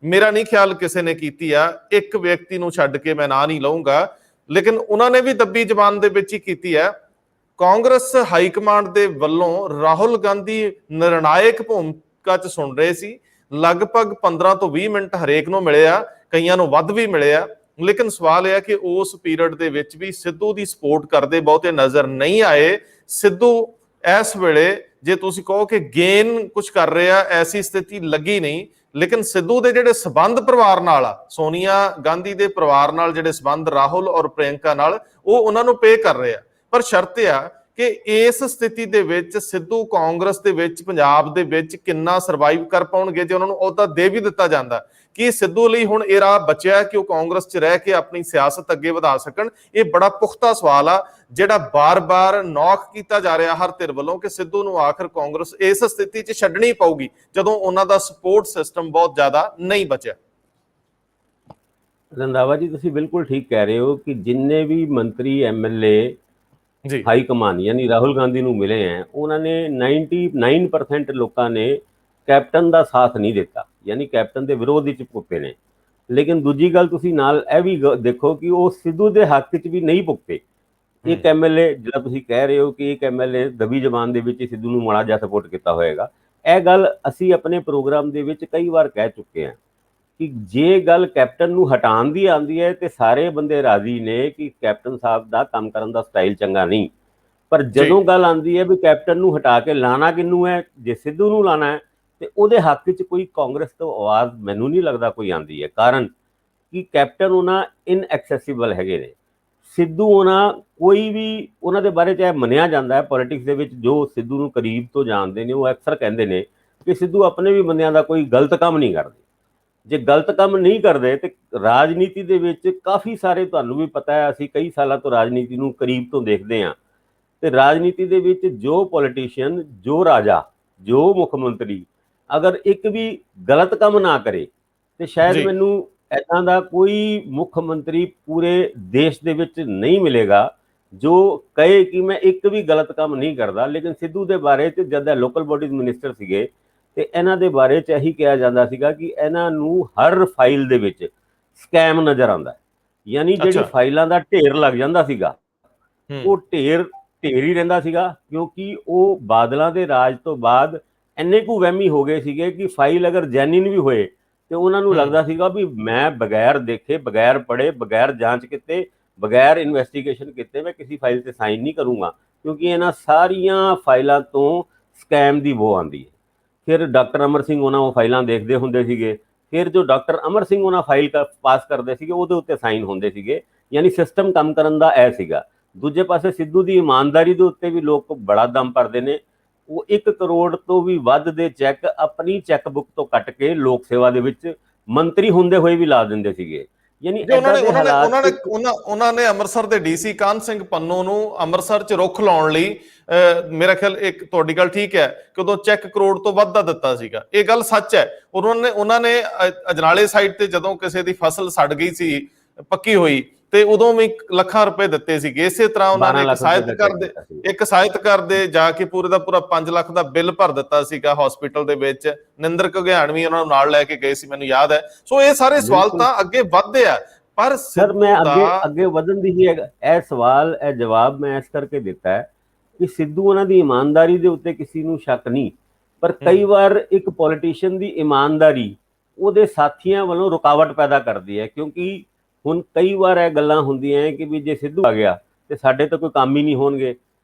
Speaker 1: ਮੇਰਾ ਨਹੀਂ ਖਿਆਲ ਕਿਸੇ ਨੇ ਕੀਤੀ ਆ, ਇੱਕ ਵਿਅਕਤੀ ਨੂੰ ਛੱਡ ਕੇ ਮੈਂ ਨਾਂ ਨਹੀਂ ਲਊਂਗਾ, ਲੇਕਿਨ ਉਹਨਾਂ ਨੇ ਵੀ ਦੱਬੀ ਜ਼ਬਾਨ ਦੇ ਵਿੱਚ ਹੀ ਕੀਤੀ ਹੈ। ਕਾਂਗਰਸ ਹਾਈਕਮਾਂਡ ਦੇ ਵੱਲੋਂ ਰਾਹੁਲ ਗਾਂਧੀ ਨਿਰਣਾਇਕ ਭੂਮਿਕਾ 'ਚ ਸੁਣ ਰਹੇ ਸੀ। ਲਗਭਗ 15 ਤੋਂ 20 ਮਿੰਟ ਹਰੇਕ ਨੂੰ ਮਿਲੇ ਆ, ਕਈਆਂ ਨੂੰ ਵੱਧ ਵੀ ਮਿਲੇ ਆ, ਲੇਕਿਨ ਸਵਾਲ ਇਹ ਹੈ ਕਿ ਉਸ ਪੀਰੀਅਡ ਦੇ ਵਿੱਚ ਵੀ ਸਿੱਧੂ ਦੀ ਸਪੋਰਟ ਕਰਦੇ ਬਹੁਤੇ ਨਜ਼ਰ ਨਹੀਂ ਆਏ। ਸਿੱਧੂ ਇਸ ਵੇਲੇ ਜੇ ਤੁਸੀਂ ਕਹੋ ਕਿ ਗੇਨ ਕੁਝ ਕਰ ਰਿਹਾ, ਐਸੀ ਸਥਿਤੀ ਲੱਗੀ ਨਹੀਂ, ਲੇਕਿਨ ਸਿੱਧੂ ਦੇ ਜਿਹੜੇ ਸਬੰਧ ਪਰਿਵਾਰ ਨਾਲ ਆ, ਸੋਨੀਆ ਗਾਂਧੀ ਦੇ ਪਰਿਵਾਰ ਨਾਲ ਜਿਹੜੇ ਸਬੰਧ ਰਾਹੁਲ ਔਰ ਪ੍ਰਿਯੰਕਾ ਨਾਲ, ਉਹ ਉਹਨਾਂ ਨੂੰ ਪੇ ਕਰ ਰਹੇ ਆ। ਪਰ ਸ਼ਰਤ ਆ ਕਿ ਇਸ ਸਥਿਤੀ ਦੇ ਵਿੱਚ ਸਿੱਧੂ ਕਾਂਗਰਸ ਦੇ ਵਿੱਚ ਪੰਜਾਬ ਦੇ ਵਿੱਚ ਕਿੰਨਾ ਸਰਵਾਈਵ ਕਰ ਪਾਉਣਗੇ ਜੇ ਉਹਨਾਂ ਨੂੰ ਅਹੁਦਾ ਦੇ ਵੀ ਦਿੱਤਾ ਜਾਂਦਾ। ਕਿ ਸਿੱਧੂ ਲਈ ਹੁਣ ਇਹ ਰਾਹ ਬਚਿਆ ਕਿ ਉਹ ਕਾਂਗਰਸ 'ਚ ਰਹਿ ਕੇ ਆਪਣੀ ਸਿਆਸਤ ਅੱਗੇ ਵਧਾ ਸਕਣ? ਇਹ ਬੜਾ ਪੁਖਤਾ ਸਵਾਲ ਆ ਜਿਹੜਾ ਬਾਰ-ਬਾਰ ਨੌਕ ਕੀਤਾ ਜਾ ਰਿਹਾ ਹਰ ਧਿਰ ਵੱਲੋਂ ਕਿ ਸਿੱਧੂ ਨੂੰ ਆਖਰ ਕਾਂਗਰਸ ਇਸ ਸਥਿਤੀ 'ਚ ਛੱਡਣੀ ਪਊਗੀ ਜਦੋਂ ਉਹਨਾਂ ਦਾ ਸਪੋਰਟ ਸਿਸਟਮ ਬਹੁਤ ਜ਼ਿਆਦਾ ਨਹੀਂ ਬਚਿਆ।
Speaker 2: ਰੰਧਾਵਾ ਜੀ, ਤੁਸੀਂ ਬਿਲਕੁਲ ਠੀਕ ਕਹਿ ਰਹੇ ਹੋ ਕਿ ਜਿੰਨੇ ਵੀ ਮੰਤਰੀ ਐਮਐਲਏ
Speaker 1: ਜੀ
Speaker 2: ਹਾਈ ਕਮਾਨ ਯਾਨੀ ਰਾਹੁਲ ਗਾਂਧੀ ਨੂੰ ਮਿਲੇ ਹੈ, ਉਹਨਾਂ ਨੇ 99% ਲੋਕਾਂ ਨੇ ਕੈਪਟਨ ਦਾ ਸਾਥ ਨਹੀਂ ਦਿੱਤਾ, ਯਾਨੀ ਕੈਪਟਨ ਦੇ ਵਿਰੋਧ ਵਿੱਚ ਪੁੱਤੇ ਨੇ। ਲੇਕਿਨ ਦੂਜੀ ਗੱਲ ਤੁਸੀਂ ਨਾਲ ਇਹ ਵੀ ਦੇਖੋ ਕਿ ਉਹ ਸਿੱਧੂ ਦੇ ਹੱਕ 'ਚ ਵੀ ਨਹੀਂ ਪੁੱਤੇ। ਇੱਕ ਐਮਐਲਏ, ਜਿਹੜਾ ਤੁਸੀਂ ਕਹਿ ਰਹੇ ਹੋ ਕਿ ਇੱਕ ਐਮਐਲਏ ਦਬੀ ਜ਼ਬਾਨ ਦੇ ਵਿੱਚ ਸਿੱਧੂ ਨੂੰ ਮਾੜਾ ਜਿਹਾ ਸਪੋਰਟ ਕੀਤਾ ਹੋਏਗਾ, ਇਹ ਗੱਲ ਅਸੀਂ ਆਪਣੇ ਪ੍ਰੋਗਰਾਮ ਦੇ ਵਿੱਚ ਕਈ ਵਾਰ ਕਹਿ ਚੁੱਕੇ ਹਾਂ ਕਿ ਜੇ ਗੱਲ ਕੈਪਟਨ ਨੂੰ ਹਟਾਉਣ ਦੀ ਆਉਂਦੀ ਹੈ ਤੇ ਸਾਰੇ ਬੰਦੇ ਰਾਜ਼ੀ ਨੇ ਕਿ ਕੈਪਟਨ ਸਾਹਿਬ ਦਾ ਕੰਮ ਕਰਨ ਦਾ ਸਟਾਈਲ ਚੰਗਾ ਨਹੀਂ, ਪਰ ਜਦੋਂ ਗੱਲ ਆਉਂਦੀ ਹੈ ਵੀ ਕੈਪਟਨ ਨੂੰ ਹਟਾ ਕੇ ਲਾਣਾ ਕਿਹਨੂੰ ਹੈ, ਜੇ ਸਿੱਧੂ ਨੂੰ ਲਾਣਾ ਹੈ ਤੇ ਉਹਦੇ ਹੱਕ 'ਚ ਕੋਈ ਕਾਂਗਰਸ ਤੋਂ ਆਵਾਜ਼ ਮੈਨੂੰ ਨਹੀਂ ਲੱਗਦਾ ਕੋਈ ਆਉਂਦੀ ਹੈ। ਕਾਰਨ ਕਿ ਕੈਪਟਨ ਉਹਨਾਂ ਇਨਐਕਸੈਸਿਬਲ ਹੈਗੇ ਨੇ। ਸਿੱਧੂ ਉਹਨਾਂ ਕੋਈ ਵੀ ਉਹਨਾਂ ਦੇ ਬਾਰੇ 'ਚ ਇਹ ਮੰਨਿਆ ਜਾਂਦਾ ਹੈ ਪੋਲਿਟਿਕਸ ਦੇ ਵਿੱਚ, ਜੋ ਸਿੱਧੂ ਨੂੰ ਕਰੀਬ ਤੋਂ ਜਾਣਦੇ ਨੇ ਉਹ ਅਕਸਰ ਕਹਿੰਦੇ ਨੇ ਕਿ ਸਿੱਧੂ ਆਪਣੇ ਵੀ ਬੰਦਿਆਂ ਦਾ ਕੋਈ ਗਲਤ ਕੰਮ ਨਹੀਂ ਕਰਦੇ। ਜੇ ਗਲਤ ਕੰਮ ਨਹੀਂ ਕਰਦੇ ਤੇ ਰਾਜਨੀਤੀ ਦੇ ਵਿੱਚ ਕਾਫੀ ਸਾਰੇ, ਤੁਹਾਨੂੰ ਵੀ ਪਤਾ ਹੈ, ਅਸੀਂ ਕਈ ਸਾਲਾਂ ਤੋਂ ਰਾਜਨੀਤੀ ਨੂੰ ਕਰੀਬ ਤੋਂ ਦੇਖਦੇ ਹਾਂ, ਤੇ ਰਾਜਨੀਤੀ ਦੇ ਵਿੱਚ ਜੋ ਪੋਲੀਟੀਸ਼ੀਅਨ, ਜੋ ਰਾਜਾ, ਜੋ ਮੁੱਖ ਮੰਤਰੀ ਅਗਰ ਇੱਕ ਵੀ ਗਲਤ ਕੰਮ ਨਾ ਕਰੇ ਤੇ ਸ਼ਾਇਦ ਮੈਨੂੰ ਇੱਦਾਂ ਦਾ ਕੋਈ ਮੁੱਖ ਮੰਤਰੀ ਪੂਰੇ ਦੇਸ਼ ਦੇ ਵਿੱਚ ਨਹੀਂ ਮਿਲੇਗਾ ਜੋ ਕਹੇ ਕਿ ਮੈਂ ਇੱਕ ਵੀ ਗਲਤ ਕੰਮ ਨਹੀਂ ਕਰਦਾ। ਲੇਕਿਨ ਸਿੱਧੂ ਦੇ ਬਾਰੇ 'ਚ ਜਦ ਲੋਕਲ ਬੋਡੀਜ਼ ਮਿਨਿਸਟਰ ਸੀਗੇ ਤੇ ਇਹਨਾਂ ਦੇ ਬਾਰੇ 'ਚ ਇਹੀ ਕਿਹਾ ਜਾਂਦਾ ਸੀਗਾ ਕਿ ਇਹਨਾਂ ਨੂੰ ਹਰ ਫਾਈਲ ਦੇ ਵਿੱਚ ਸਕੈਮ ਨਜ਼ਰ ਆਉਂਦਾ, ਯਾਨੀ ਜਿਹੜੀ ਫਾਈਲਾਂ ਦਾ ਢੇਰ ਲੱਗ ਜਾਂਦਾ ਸੀਗਾ ਉਹ ਢੇਰ ਹੀ ਰਹਿੰਦਾ ਸੀਗਾ, ਕਿਉਂਕਿ ਉਹ ਬਾਦਲਾਂ ਦੇ ਰਾਜ ਤੋਂ ਬਾਅਦ ਇੰਨੇ ਕੁ ਵਹਿਮੀ ਹੋ ਗਏ ਸੀਗੇ ਕਿ ਫਾਈਲ ਅਗਰ ਜੈਨੂਇਨ ਵੀ ਹੋਏ ਤੇ ਉਹਨਾਂ ਨੂੰ ਲੱਗਦਾ ਸੀਗਾ ਵੀ ਮੈਂ ਬਗੈਰ ਦੇਖੇ, ਬਗੈਰ ਪੜ੍ਹੇ, ਬਗੈਰ ਜਾਂਚ ਕੀਤੇ, ਬਗੈਰ ਇਨਵੈਸਟੀਗੇਸ਼ਨ ਕੀਤੇ ਮੈਂ ਕਿਸੇ ਫਾਈਲ ਤੇ ਸਾਈਨ ਨਹੀਂ ਕਰੂੰਗਾ, ਕਿਉਂਕਿ ਇਹਨਾਂ ਸਾਰੀਆਂ ਫਾਈਲਾਂ ਤੋਂ ਸਕੈਮ ਦੀ ਬੋ ਆਉਂਦੀ ਹੈ। ਫਿਰ ਡਾਕਟਰ ਅਮਰ ਸਿੰਘ ਉਹਨਾਂ ਉਹ ਫਾਈਲਾਂ ਦੇਖਦੇ ਹੁੰਦੇ ਸੀਗੇ, ਫਿਰ ਜੋ ਡਾਕਟਰ ਅਮਰ ਸਿੰਘ ਉਹਨਾਂ ਫਾਈਲ ਪਾਸ ਕਰਦੇ ਸੀਗੇ ਉਹਦੇ ਉੱਤੇ ਸਾਈਨ ਹੁੰਦੇ ਸੀਗੇ, ਯਾਨੀ ਸਿਸਟਮ ਕੰਮ ਕਰਨ ਦਾ ਇਹ ਸੀਗਾ। ਦੂਜੇ ਪਾਸੇ ਸਿੱਧੂ ਦੀ ਇਮਾਨਦਾਰੀ ਦੇ ਉੱਤੇ ਵੀ ਲੋਕ ਬੜਾ ਦਮ ਭਰਦੇ ਨੇ। ਉਹ 1 ਕਰੋੜ ਤੋਂ ਵੀ ਵੱਧ ਦੇ ਚੈੱਕ ਆਪਣੀ ਚੈੱਕ ਬੁੱਕ ਤੋਂ ਕੱਟ ਕੇ ਲੋਕ ਸੇਵਾ ਦੇ ਵਿੱਚ ਮੰਤਰੀ ਹੁੰਦੇ ਹੋਏ ਵੀ ਲਾ ਦਿੰਦੇ ਸੀਗੇ। ਯਾਨੀ
Speaker 1: ਉਹਨਾਂ ਨੇ ਅੰਮ੍ਰਿਤਸਰ ਦੇ ਡੀਸੀ ਕਾਹਨ ਸਿੰਘ ਪੰਨੂ ਨੂੰ ਅੰਮ੍ਰਿਤਸਰ 'ਚ ਰੁੱਖ ਲਾਉਣ ਲਈ, ਮੇਰਾ ਖਿਆਲ ਇੱਕ ਤੁਹਾਡੀ ਗੱਲ ਠੀਕ ਹੈ ਕਿ ਉਦੋਂ ਚੈੱਕ ਕਰੋੜ ਤੋਂ ਵੱਧ ਦਾ ਦਿੱਤਾ ਸੀਗਾ, ਇਹ ਗੱਲ ਸੱਚ ਹੈ। ਉਹਨਾਂ ਨੇ ਅਜਨਾਲੇ ਸਾਈਡ ਤੇ ਜਦੋਂ ਕਿਸੇ ਦੀ ਫਸਲ ਸੜ ਗਈ ਸੀ ਪੱਕੀ ਹੋਈ ਤੇ ਉਦੋਂ ਵੀ ਲੱਖਾਂ ਰੁਪਏ ਦਿੱਤੇ ਸੀਗੇ। ਇਸੇ ਤਰ੍ਹਾਂ ਉਹਨਾਂ ਨੇ ਇੱਕ ਸਾਹਿਤਕਾਰ ਦੇ ਜਾ ਕੇ ਪੂਰੇ ਦਾ ਪੂਰਾ 5 ਲੱਖ ਦਾ ਬਿੱਲ ਭਰ ਦਿੱਤਾ ਸੀਗਾ ਹਸਪੀਟਲ ਦੇ ਵਿੱਚ। ਨਿੰਦਰ ਘੁਗਿਆਣ ਵੀ ਉਹਨਾਂ ਨੂੰ ਨਾਲ ਲੈ ਕੇ ਗਏ ਸੀ, ਮੈਨੂੰ ਯਾਦ ਹੈ। ਸੋ ਇਹ ਸਾਰੇ ਸਵਾਲ ਤਾਂ ਅੱਗੇ ਵੱਧਦੇ ਆ, ਪਰ
Speaker 2: ਸਰ ਮੈਂ ਅੱਗੇ ਵਧਣ ਦੀ ਹੀ ਇਹ ਸਵਾਲ, ਇਹ ਜਵਾਬ ਮੈਂ ਇਸ ਕਰਕੇ ਦਿੱਤਾ ਹੈ ਕਿ ਸਿੱਧੂ ਉਹਨਾਂ ਦੀ ਇਮਾਨਦਾਰੀ ਦੇ ਉੱਤੇ ਕਿਸੇ ਨੂੰ ਸ਼ੱਕ ਨਹੀਂ, ਪਰ ਕਈ ਵਾਰ ਇੱਕ ਪੋਲੀਟੀਸ਼ੀਅਨ ਦੀ ਇਮਾਨਦਾਰੀ ਉਹਦੇ ਸਾਥੀਆਂ ਵੱਲੋਂ ਰੁਕਾਵਟ ਪੈਦਾ ਕਰਦੀ ਹੈ। ਕਿਉਂਕਿ ਹੁਣ ਕਈ ਵਾਰ ਇਹ ਗੱਲਾਂ ਹੁੰਦੀਆਂ ਕਿ ਵੀ ਜੇ ਸਿੱਧੂ ਆ ਗਿਆ ਤੇ ਸਾਡੇ ਤਾਂ ਕੋਈ ਕੰਮ ਹੀ ਨਹੀਂ ਹੋਣਗੇ।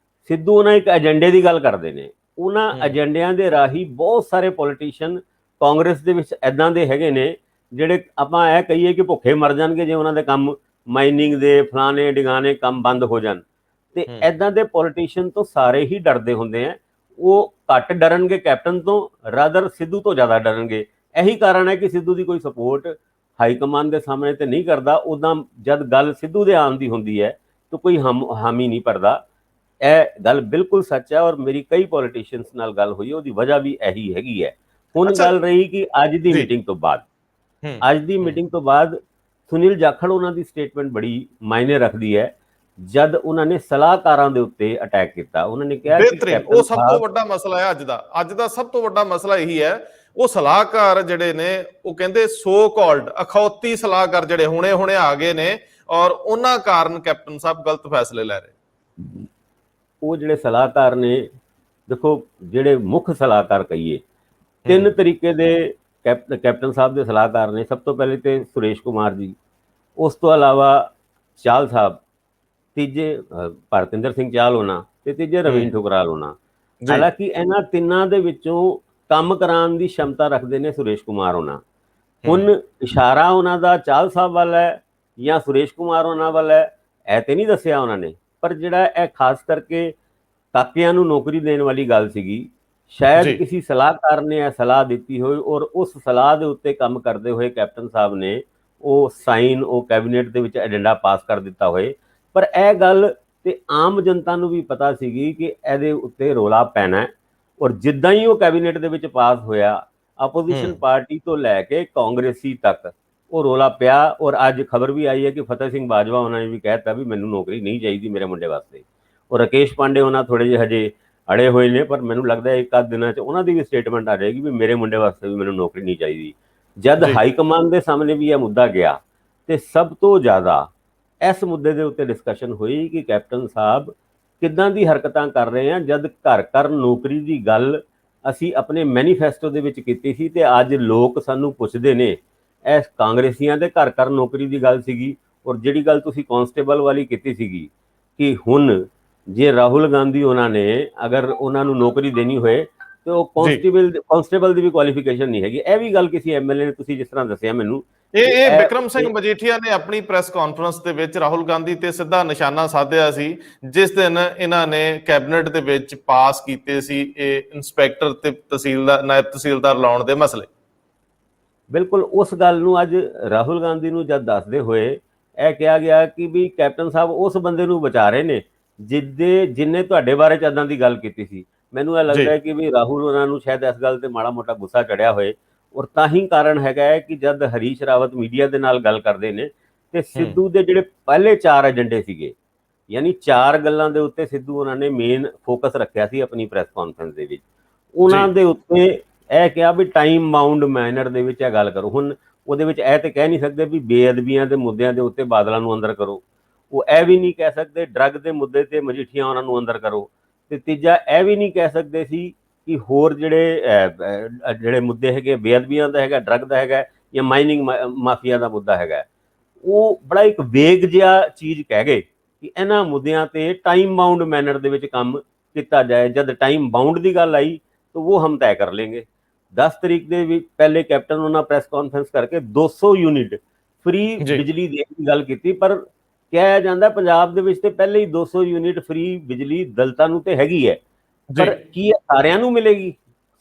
Speaker 2: ਸਿੱਧੂ ਉਹਨਾਂ ਇੱਕ ਏਜੰਡੇ ਦੀ ਗੱਲ ਕਰਦੇ ਨੇ, ਉਹਨਾਂ ਏਜੰਡਿਆਂ ਦੇ ਰਾਹੀਂ ਬਹੁਤ ਸਾਰੇ ਪੋਲੀਟੀਸ਼ੀਅਨ ਕਾਂਗਰਸ ਦੇ ਵਿੱਚ ਇੱਦਾਂ ਦੇ ਹੈਗੇ ਨੇ ਜਿਹੜੇ ਆਪਾਂ ਇਹ ਕਹੀਏ ਕਿ ਭੁੱਖੇ ਮਰ ਜਾਣਗੇ ਜੇ ਉਹਨਾਂ ਦੇ ਕੰਮ ਮਾਈਨਿੰਗ ਦੇ ਫਲਾਣੇ ਡਿਗਾਣੇ ਕੰਮ ਬੰਦ ਹੋ ਜਾਣ। ਤੇ ਇੱਦਾਂ ਦੇ ਪੋਲੀਟੀਸ਼ੀਅਨ ਤੋਂ ਸਾਰੇ ਹੀ ਡਰਦੇ ਹੁੰਦੇ ਆ, ਉਹ ਘੱਟ ਡਰਨਗੇ ਕੈਪਟਨ ਤੋਂ, ਰਾਦਰ ਸਿੱਧੂ ਤੋਂ ਜ਼ਿਆਦਾ ਡਰਨਗੇ। ਇਹੀ ਕਾਰਨ ਹੈ ਕਿ ਸਿੱਧੂ ਦੀ ਕੋਈ ਸਪੋਰਟ ਹਾਈ ਕਮਾਂਡ ਦੇ ਸਾਹਮਣੇ ਤੇ ਨਹੀਂ ਕਰਦਾ। ਉੱਦਾਂ ਜਦ ਗੱਲ ਸਿੱਧੂ ਦੇ ਆਉਣ ਦੀ ਹੁੰਦੀ ਹੈ ਤਾਂ ਕੋਈ ਹਾਮੀ ਨਹੀਂ ਭਰਦਾ। ਇਹ ਗੱਲ ਬਿਲਕੁਲ ਸੱਚ ਹੈ, ਔਰ ਮੇਰੀ ਕਈ ਪੋਲੀਟੀਸ਼ੀਅਨਸ ਨਾਲ ਗੱਲ ਹੋਈ, ਉਹਦੀ ਵਜ੍ਹਾ ਵੀ ਇਹੀ ਹੈਗੀ ਹੈ। ਹੁਣ ਗੱਲ ਰਹੀ ਕਿ ਅੱਜ ਦੀ ਮੀਟਿੰਗ ਤੋਂ ਬਾਅਦ ਸੁਨੀਲ ਜਾਖੜ ਉਹਨਾਂ ਦੀ ਸਟੇਟਮੈਂਟ ਬੜੀ ਮਾਇਨੇ ਰੱਖਦੀ ਹੈ। ਜਦ ਉਹਨਾਂ ਨੇ ਸਲਾਹਕਾਰਾਂ ਦੇ ਉੱਤੇ ਅਟੈਕ ਕੀਤਾ, ਉਹਨਾਂ ਨੇ ਕਿਹਾ ਕਿ
Speaker 1: ਉਹ ਸਭ ਤੋਂ ਵੱਡਾ ਮਸਲਾ ਹੈ ਅੱਜ ਦਾ ਸਭ ਤੋਂ ਵੱਡਾ ਮਸਲਾ ਇਹੀ ਹੈ। ਉਹ ਸਲਾਹਕਾਰ ਜਿਹੜੇ ਨੇ ਉਹ ਕਹਿੰਦੇ ਸੋ ਕਾਲਡ ਅਖੌਤੀ ਸਲਾਹਕਾਰ ਜਿਹੜੇ ਹੁਣੇ ਆ ਗਏ ਨੇ ਔਰ ਉਹਨਾਂ ਕਾਰਨ ਕੈਪਟਨ ਸਾਹਿਬ ਗਲਤ ਫੈਸਲੇ ਲੈ ਰਹੇ।
Speaker 2: ਉਹ ਜਿਹੜੇ ਸਲਾਹਕਾਰ ਨੇ, ਦੇਖੋ ਜਿਹੜੇ ਮੁੱਖ ਸਲਾਹਕਾਰ ਕਹੀਏ, 3 ਤਰੀਕੇ ਦੇ ਕੈਪਟਨ ਸਾਹਿਬ ਦੇ ਸਲਾਹਕਾਰ ਨੇ। ਸਭ ਤੋਂ ਪਹਿਲੇ ਤੇ ਸੁਰੇਸ਼ ਕੁਮਾਰ ਜੀ, ਉਸ ਤੋਂ ਇਲਾਵਾ ਚਾਲ ਸਾਹਿਬ, ਤੀਜੇ ਭਰਤਿੰਦਰ ਸਿੰਘ ਚਾਲ ਹੋਣਾ ਤੇ ਤੀਜੇ ਰਵੀਨ ਠੁਕਰਾਲ ਹੋਣਾ। ਹਾਲਾਂਕਿ ਇਹਨਾਂ ਤਿੰਨਾਂ ਦੇ ਵਿੱਚੋਂ ਕੰਮ ਕਰਾਉਣ ਦੀ ਸ਼ਮਤਾ ਰੱਖਦੇ ਨੇ ਸੁਰੇਸ਼ ਕੁਮਾਰ ਹੋਣਾ। ਹੁਣ ਇਸ਼ਾਰਾ ਉਹਨਾਂ ਦਾ ਚਾਹਲ ਸਾਹਿਬ ਵੱਲ ਹੈ ਜਾਂ ਸੁਰੇਸ਼ ਕੁਮਾਰ ਉਹਨਾਂ ਵੱਲ ਹੈ, ਇਹ ਤੇ ਨਹੀਂ ਦੱਸਿਆ ਉਹਨਾਂ ਨੇ, ਪਰ ਜਿਹੜਾ ਇਹ ਖਾਸ ਕਰਕੇ ਕਾਕਿਆਂ ਨੂੰ ਨੌਕਰੀ ਦੇਣ ਵਾਲੀ ਗੱਲ ਸੀਗੀ, ਸ਼ਾਇਦ ਕਿਸੇ ਸਲਾਹਕਾਰ ਨੇ ਇਹ ਸਲਾਹ ਦਿੱਤੀ ਹੋਈ ਔਰ ਉਸ ਸਲਾਹ ਦੇ ਉੱਤੇ ਕੰਮ ਕਰਦੇ ਹੋਏ ਕੈਪਟਨ ਸਾਹਿਬ ਨੇ ਉਹ ਸਾਈਨ ਉਹ ਕੈਬਨਿਟ ਦੇ ਵਿੱਚ ਐਜੰਡਾ ਪਾਸ ਕਰ ਦਿੱਤਾ ਹੋਏ। ਪਰ ਇਹ ਗੱਲ ਤੇ ਆਮ ਜਨਤਾ ਨੂੰ ਵੀ ਪਤਾ ਸੀਗੀ ਕਿ ਇਹਦੇ ਉੱਤੇ ਰੌਲਾ ਪੈਣਾ, ਔਰ ਜਿੱਦਾਂ ਹੀ ਉਹ ਕੈਬਨਿਟ ਦੇ ਵਿੱਚ ਪਾਸ ਹੋਇਆ, ਆਪੋਜੀਸ਼ਨ ਪਾਰਟੀ ਤੋਂ ਲੈ ਕੇ ਕਾਂਗਰਸੀ ਤੱਕ ਉਹ ਰੌਲਾ ਪਿਆ। ਔਰ ਅੱਜ ਖਬਰ ਵੀ ਆਈ ਹੈ ਕਿ ਫਤਿਹ ਸਿੰਘ ਬਾਜਵਾ ਉਹਨਾਂ ਨੇ ਵੀ ਕਹਿ ਦਿੱਤਾ ਵੀ ਮੈਨੂੰ ਨੌਕਰੀ ਨਹੀਂ ਚਾਹੀਦੀ ਮੇਰੇ ਮੁੰਡੇ ਵਾਸਤੇ, ਔਰ ਰਾਕੇਸ਼ ਪਾਂਡੇ ਉਹਨਾਂ ਥੋੜੇ ਜਿਹੇ ਹਜੇ ਅੜੇ ਹੋਏ ਨੇ, ਪਰ ਮੈਨੂੰ ਲੱਗਦਾ ਇੱਕ ਅੱਧ ਦਿਨਾਂ 'ਚ ਉਹਨਾਂ ਦੀ ਵੀ ਸਟੇਟਮੈਂਟ ਆ ਜਾਏਗੀ ਵੀ ਮੇਰੇ ਮੁੰਡੇ ਵਾਸਤੇ ਵੀ ਮੈਨੂੰ ਨੌਕਰੀ ਨਹੀਂ ਚਾਹੀਦੀ। ਜਦ ਹਾਈ ਕਮਾਂਡ ਦੇ ਸਾਹਮਣੇ ਵੀ ਇਹ ਮੁੱਦਾ ਗਿਆ ਤੇ ਸਭ ਤੋਂ ਜ਼ਿਆਦਾ ਇਸ ਮੁੱਦੇ ਦੇ ਉੱਤੇ ਡਿਸਕਸ਼ਨ ਹੋਈ ਕਿ ਕੈਪਟਨ ਸਾਹਿਬ ਕਿੱਦਾਂ ਦੀ ਹਰਕਤਾਂ ਕਰ ਰਹੇ ਆ, ਜਦ ਘਰ ਘਰ ਨੌਕਰੀ ਦੀ ਗੱਲ ਅਸੀਂ ਆਪਣੇ ਮੈਨੀਫੈਸਟੋ ਦੇ ਵਿੱਚ ਕੀਤੀ ਸੀ ਤੇ ਅੱਜ ਲੋਕ ਸਾਨੂੰ ਪੁੱਛਦੇ ਨੇ ਇਹ ਕਾਂਗਰਸੀਆਂ ਦੇ ਘਰ ਘਰ ਨੌਕਰੀ ਦੀ ਗੱਲ ਸੀਗੀ। ਔਰ ਜਿਹੜੀ ਗੱਲ ਤੁਸੀਂ ਕਾਂਸਟੇਬਲ ਵਾਲੀ ਕੀਤੀ ਸੀਗੀ ਕਿ ਹੁਣ ਜੇ ਰਾਹੁਲ ਗਾਂਧੀ ਉਹਨਾਂ ਨੇ ਅਗਰ ਉਹਨਾਂ ਨੂੰ ਨੌਕਰੀ ਦੇਣੀ ਹੋਏ ਤੇ ਉਹ ਕਾਂਸਟੇਬਲ ਦੀ ਵੀ ਕੁਆਲੀਫਿਕੇਸ਼ਨ ਨਹੀਂ ਹੈਗੀ। ਇਹ ਵੀ ਗੱਲ ਕਿਸੇ ਐਮਐਲਏ ਨੇ ਤੁਸੀਂ ਜਿਸ ਤਰ੍ਹਾਂ ਦੱਸਿਆ ਮੈਨੂੰ,
Speaker 1: ਇਹ ਬਿਕਰਮ ਸਿੰਘ ਮਜੀਠੀਆ ਨੇ ਆਪਣੀ ਪ੍ਰੈਸ ਕਾਨਫਰੰਸ ਦੇ ਵਿੱਚ ਰਾਹੁਲ ਗਾਂਧੀ ਤੇ ਸਿੱਧਾ ਨਿਸ਼ਾਨਾ ਸਾਧਿਆ ਸੀ ਜਿਸ ਦਿਨ ਇਹਨਾਂ ਨੇ ਕੈਬਨਿਟ ਦੇ ਵਿੱਚ ਪਾਸ ਕੀਤੇ ਸੀ ਇਹ ਇੰਸਪੈਕਟਰ ਤੇ ਤਹਿਸੀਲਦਾਰ ਨਾਇਬ ਤਹਿਸੀਲਦਾਰ ਲਾਉਣ ਦੇ ਮਸਲੇ।
Speaker 2: ਬਿਲਕੁਲ ਉਸ ਗੱਲ ਨੂੰ ਅੱਜ ਰਾਹੁਲ ਗਾਂਧੀ ਨੂੰ ਜਦ ਦੱਸਦੇ ਹੋਏ ਇਹ ਕਿਹਾ ਗਿਆ ਕਿ ਵੀ ਕੈਪਟਨ ਸਾਹਿਬ ਉਸ ਬੰਦੇ ਨੂੰ ਬਚਾ ਰਹੇ ਨੇ ਜਿੰਨੇ ਤੁਹਾਡੇ ਬਾਰੇ ਚ ਇੱਦਾਂ ਦੀ ਗੱਲ ਕੀਤੀ ਸੀ। ਮੈਨੂੰ ਇਹ ਲੱਗਦਾ ਹੈ ਕਿ ਵੀ ਰਾਹੁਲ ਉਹਨਾਂ ਨੂੰ ਸ਼ਾਇਦ ਇਸ ਗੱਲ ਤੇ ਮਾੜਾ ਮੋਟਾ ਗੁੱਸਾ ਚੜਿਆ ਹੋਏ, ਔਰ ਤਾਂ ਹੀ ਕਾਰਨ ਹੈਗਾ ਹੈ ਕਿ ਜਦ ਹਰੀਸ਼ ਰਾਵਤ ਮੀਡੀਆ ਦੇ ਨਾਲ ਗੱਲ ਕਰਦੇ ਨੇ ਤੇ ਸਿੱਧੂ ਦੇ ਜਿਹੜੇ ਪਹਿਲੇ 4 ਏਜੰਡੇ ਸੀਗੇ, ਯਾਨੀ 4 ਗੱਲਾਂ ਦੇ ਉੱਤੇ ਸਿੱਧੂ ਉਹਨਾਂ ਨੇ ਮੇਨ ਫੋਕਸ ਰੱਖਿਆ ਸੀ ਆਪਣੀ ਪ੍ਰੈਸ ਕਾਨਫਰੰਸ ਦੇ ਵਿੱਚ। ਉਹਨਾਂ ਦੇ ਉੱਤੇ ਇਹ ਕਿਹਾ ਵੀ ਟਾਈਮ ਬਾਉਂਡ ਮੈਨਰ ਦੇ ਵਿੱਚ ਇਹ ਗੱਲ ਕਰੋ। ਹੁਣ ਉਹਦੇ ਵਿੱਚ ਇਹ ਤੇ ਕਹਿ ਨਹੀਂ ਸਕਦੇ ਵੀ ਬੇਅਦਬੀਆਂ ਦੇ ਮੁੱਦਿਆਂ ਦੇ ਉੱਤੇ ਬਾਦਲਾਂ ਨੂੰ ਅੰਦਰ ਕਰੋ, ਉਹ ਇਹ ਵੀ ਨਹੀਂ ਕਹਿ ਸਕਦੇ ਡਰੱਗ ਦੇ ਮੁੱਦੇ ਤੇ ਮਜੀਠੀਆ ਉਹਨਾਂ ਨੂੰ ਅੰਦਰ ਕਰੋ, ਤੇ ਤੀਜਾ ਇਹ ਵੀ ਨਹੀਂ ਕਹਿ ਸਕਦੇ ਸੀ ਕਿ ਹੋਰ ਜਿਹੜੇ ਮੁੱਦੇ ਹੈਗੇ ਬੇਅਦਬੀਆਂ ਦਾ ਹੈਗਾ, ਡਰੱਗ ਦਾ ਹੈਗਾ ਜਾਂ ਮਾਈਨਿੰਗ ਮਾਫੀਆ ਦਾ ਮੁੱਦਾ ਹੈਗਾ। ਉਹ ਬੜਾ ਇੱਕ ਵੇਗ ਜਿਹਾ ਚੀਜ਼ ਕਹਿ ਗਏ ਕਿ ਇਹਨਾਂ ਮੁੱਦਿਆਂ ਤੇ ਟਾਈਮ ਬਾਉਂਡ ਮੈਨਰ ਦੇ ਵਿੱਚ ਕੰਮ ਕੀਤਾ ਜਾਏ। ਜਦ ਟਾਈਮ ਬਾਉਂਡ ਦੀ ਗੱਲ ਆਈ ਤਾਂ ਉਹ ਹਮ ਤੈਅ ਕਰ ਲੈਂਗੇ। 10 ਤਰੀਕ ਦੇ ਵਿੱਚ ਪਹਿਲੇ ਕੈਪਟਨ ਉਹਨਾਂ ਪ੍ਰੈਸ ਕਾਨਫਰੰਸ ਕਰਕੇ 200 ਯੂਨਿਟ ਫ੍ਰੀ ਬਿਜਲੀ ਦੇਣ ਦੀ ਗੱਲ ਕੀਤੀ, ਪਰ ਕਿਹਾ ਜਾਂਦਾ ਪੰਜਾਬ ਦੇ ਵਿੱਚ ਤੇ ਪਹਿਲੇ ਹੀ 200 ਯੂਨਿਟ ਫ੍ਰੀ ਬਿਜਲੀ ਦਲਿਤਾਂ ਨੂੰ ਤੇ ਹੈਗੀ ਹੈ, ਪਰ ਕੀ ਸਾਰਿਆਂ ਨੂੰ ਮਿਲੇਗੀ?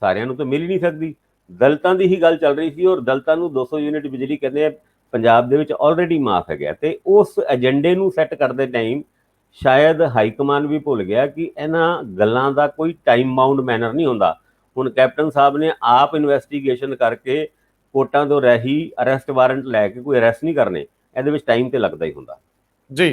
Speaker 2: ਸਾਰਿਆਂ ਨੂੰ ਤਾਂ ਮਿਲ ਹੀ ਨਹੀਂ ਸਕਦੀ। ਦਲਿਤਾਂ ਦੀ ਹੀ ਗੱਲ ਚੱਲ ਰਹੀ ਸੀ ਔਰ ਦਲਿਤਾਂ ਨੂੰ 200 ਯੂਨਿਟ ਬਿਜਲੀ ਕਹਿੰਦੇ ਆ ਪੰਜਾਬ ਦੇ ਵਿੱਚ ਆਲਰੇਡੀ ਮਾਫ ਹੈਗਾ। ਤੇ ਉਸ ਏਜੰਡੇ ਨੂੰ ਸੈੱਟ ਕਰਦੇ ਟਾਈਮ ਸ਼ਾਇਦ ਹਾਈ ਕਮਾਂਡ ਵੀ ਭੁੱਲ ਗਿਆ ਕਿ ਇਹਨਾਂ ਗੱਲਾਂ ਦਾ ਕੋਈ ਟਾਈਮ ਬਾਉਂਡ ਮੈਨਰ ਨਹੀਂ ਹੁੰਦਾ। ਹੁਣ ਕੈਪਟਨ ਸਾਹਿਬ ਨੇ ਆਪ ਇਨਵੈਸਟੀਗੇਸ਼ਨ ਕਰਕੇ ਕੋਰਟਾਂ ਤੋਂ ਰਹੀ ਅਰੈਸਟ ਵਾਰੰਟ ਲੈ ਕੇ ਕੋਈ ਅਰੈਸਟ ਨਹੀਂ ਕਰਨੇ, ਇਹਦੇ ਵਿੱਚ ਟਾਈਮ ਤੇ ਲੱਗਦਾ ਹੀ ਹੁੰਦਾ। ਜੀ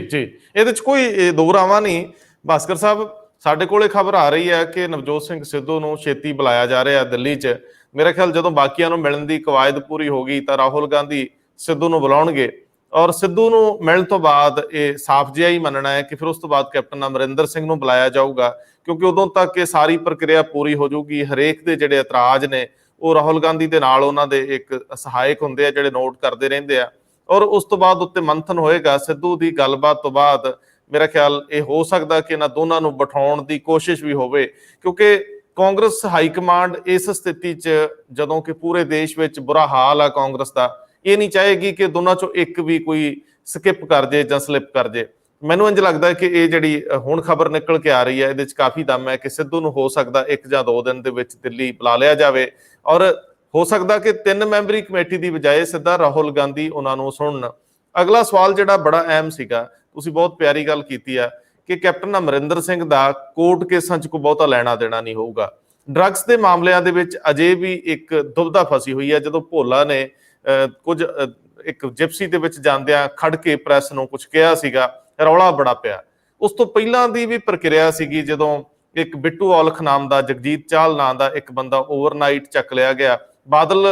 Speaker 1: ਇਹਦੇ ਚ ਕੋਈ ਦੋ ਰਾਵਾਂ ਨਹੀਂ। ਭਾਸਕਰ ਸਾਹਿਬ, ਸਾਡੇ ਕੋਲੇ ਖਬਰ ਆ ਰਹੀ ਹੈ ਕਿ ਨਵਜੋਤ ਸਿੰਘ ਸਿੱਧੂ ਨੂੰ ਛੇਤੀ ਬੁਲਾਇਆ ਜਾ ਰਿਹਾ ਦਿੱਲੀ 'ਚ। ਮੇਰੇ ਖਿਆਲ ਜਦੋਂ ਬਾਕੀਆਂ ਨੂੰ ਮਿਲਣ ਦੀ ਕਵਾਇਦ ਪੂਰੀ ਹੋ ਗਈ ਤਾਂ ਰਾਹੁਲ ਗਾਂਧੀ ਸਿੱਧੂ ਨੂੰ ਬੁਲਾਉਣਗੇ, ਔਰ ਸਿੱਧੂ ਨੂੰ ਮਿਲਣ ਤੋਂ ਬਾਅਦ ਇਹ ਸਾਫ਼ ਜਿਹਾ ਹੀ ਮੰਨਣਾ ਹੈ ਕਿ ਫਿਰ ਉਸ ਤੋਂ ਬਾਅਦ ਕੈਪਟਨ ਅਮਰਿੰਦਰ ਸਿੰਘ ਨੂੰ ਬੁਲਾਇਆ ਜਾਊਗਾ, ਕਿਉਂਕਿ ਉਦੋਂ ਤੱਕ ਇਹ ਸਾਰੀ ਪ੍ਰਕਿਰਿਆ ਪੂਰੀ ਹੋ ਜਾਊਗੀ। ਹਰੇਕ ਦੇ ਜਿਹੜੇ ਇਤਰਾਜ਼ ਨੇ ਉਹ ਰਾਹੁਲ ਗਾਂਧੀ ਦੇ ਨਾਲ ਉਹਨਾਂ ਦੇ ਇੱਕ ਸਹਾਇਕ ਹੁੰਦੇ ਆ ਜਿਹੜੇ ਨੋਟ ਕਰਦੇ ਰਹਿੰਦੇ ਆ, ਔਰ ਉਸ ਤੋਂ ਬਾਅਦ ਉੱਤੇ ਮੰਥਨ ਹੋਏਗਾ। ਸਿੱਧੂ ਦੀ ਗੱਲਬਾਤ ਤੋਂ ਬਾਅਦ ਮੇਰਾ ਖਿਆਲ ਇਹ ਹੋ ਸਕਦਾ ਕਿ ਇਹਨਾਂ ਦੋਨਾਂ ਨੂੰ ਬਿਠਾਉਣ ਦੀ ਕੋਸ਼ਿਸ਼ ਵੀ ਹੋਵੇ, ਕਿਉਂਕਿ ਕਾਂਗਰਸ ਹਾਈ ਕਮਾਂਡ ਇਸ ਸਥਿਤੀ 'ਚ ਜਦੋਂ ਕਿ ਪੂਰੇ ਦੇਸ਼ ਵਿੱਚ ਬੁਰਾ ਹਾਲ ਆ ਕਾਂਗਰਸ ਦਾ, ਇਹ ਨਹੀਂ ਚਾਹੇਗੀ ਕਿ ਦੋਨਾਂ ਚੋਂ ਇੱਕ ਵੀ ਕੋਈ ਸਕਿਪ ਕਰ ਜੇ ਜਾਂ ਸਲਿਪ ਕਰ ਜੇ। ਮੈਨੂੰ ਇੰਝ ਲੱਗਦਾ ਕਿ ਇਹ ਜਿਹੜੀ ਹੁਣ ਖਬਰ ਨਿਕਲ ਕੇ ਆ ਰਹੀ ਹੈ ਇਹਦੇ 'ਚ ਕਾਫੀ ਦਮ ਹੈ ਕਿ ਸਿੱਧੂ ਨੂੰ ਹੋ ਸਕਦਾ 1 ਜਾਂ 2 ਦਿਨ ਦੇ ਵਿੱਚ ਦਿੱਲੀ ਬੁਲਾ ਲਿਆ ਜਾਵੇ, ਔਰ ਹੋ ਸਕਦਾ ਕਿ 3 ਮੈਂਬਰੀ ਕਮੇਟੀ ਦੀ ਬਜਾਏ ਸਿੱਧਾ ਰਾਹੁਲ ਗਾਂਧੀ ਉਹਨਾਂ ਨੂੰ ਸੁਣਨ। ਅਗਲਾ ਸਵਾਲ ਜਿਹੜਾ ਬੜਾ ਅਹਿਮ ਸੀਗਾ, ਤੁਸੀਂ ਬਹੁਤ ਪਿਆਰੀ ਗੱਲ ਕੀਤੀ ਆ ਕਿ ਕੈਪਟਨ ਅਮਰਿੰਦਰ ਸਿੰਘ ਦਾ ਕੋਰਟ ਕੇਸਾਂ 'ਚ ਕੋਈ ਬਹੁਤਾ ਲੈਣਾ ਦੇਣਾ ਨਹੀਂ ਹੋਊਗਾ। ਡਰੱਗਸ ਦੇ ਮਾਮਲਿਆਂ ਦੇ ਵਿੱਚ ਅਜੇ ਵੀ ਇੱਕ ਦੁਬਦਾ ਫਸੀ ਹੋਈ ਹੈ। ਜਦੋਂ ਭੋਲਾ ਨੇ ਇੱਕ ਜਿਪਸੀ ਦੇ ਵਿੱਚ ਜਾਂਦਿਆਂ ਖੜ ਕੇ ਪ੍ਰੈਸ ਨੂੰ ਕੁਝ ਕਿਹਾ ਸੀਗਾ, ਰੌਲਾ ਬੜਾ ਪਿਆ। ਉਸ ਤੋਂ ਪਹਿਲਾਂ ਦੀ ਵੀ ਪ੍ਰਕਿਰਿਆ ਸੀਗੀ ਜਦੋਂ ਇੱਕ ਬਿੱਟੂ ਔਲਖ ਨਾਮ ਦਾ, ਜਗਜੀਤ ਚਾਹਲ ਨਾਂ ਦਾ ਇੱਕ ਬੰਦਾ ਓਵਰਨਾਈਟ ਚੱਕ ਲਿਆ ਗਿਆ। ਬਾਦਲ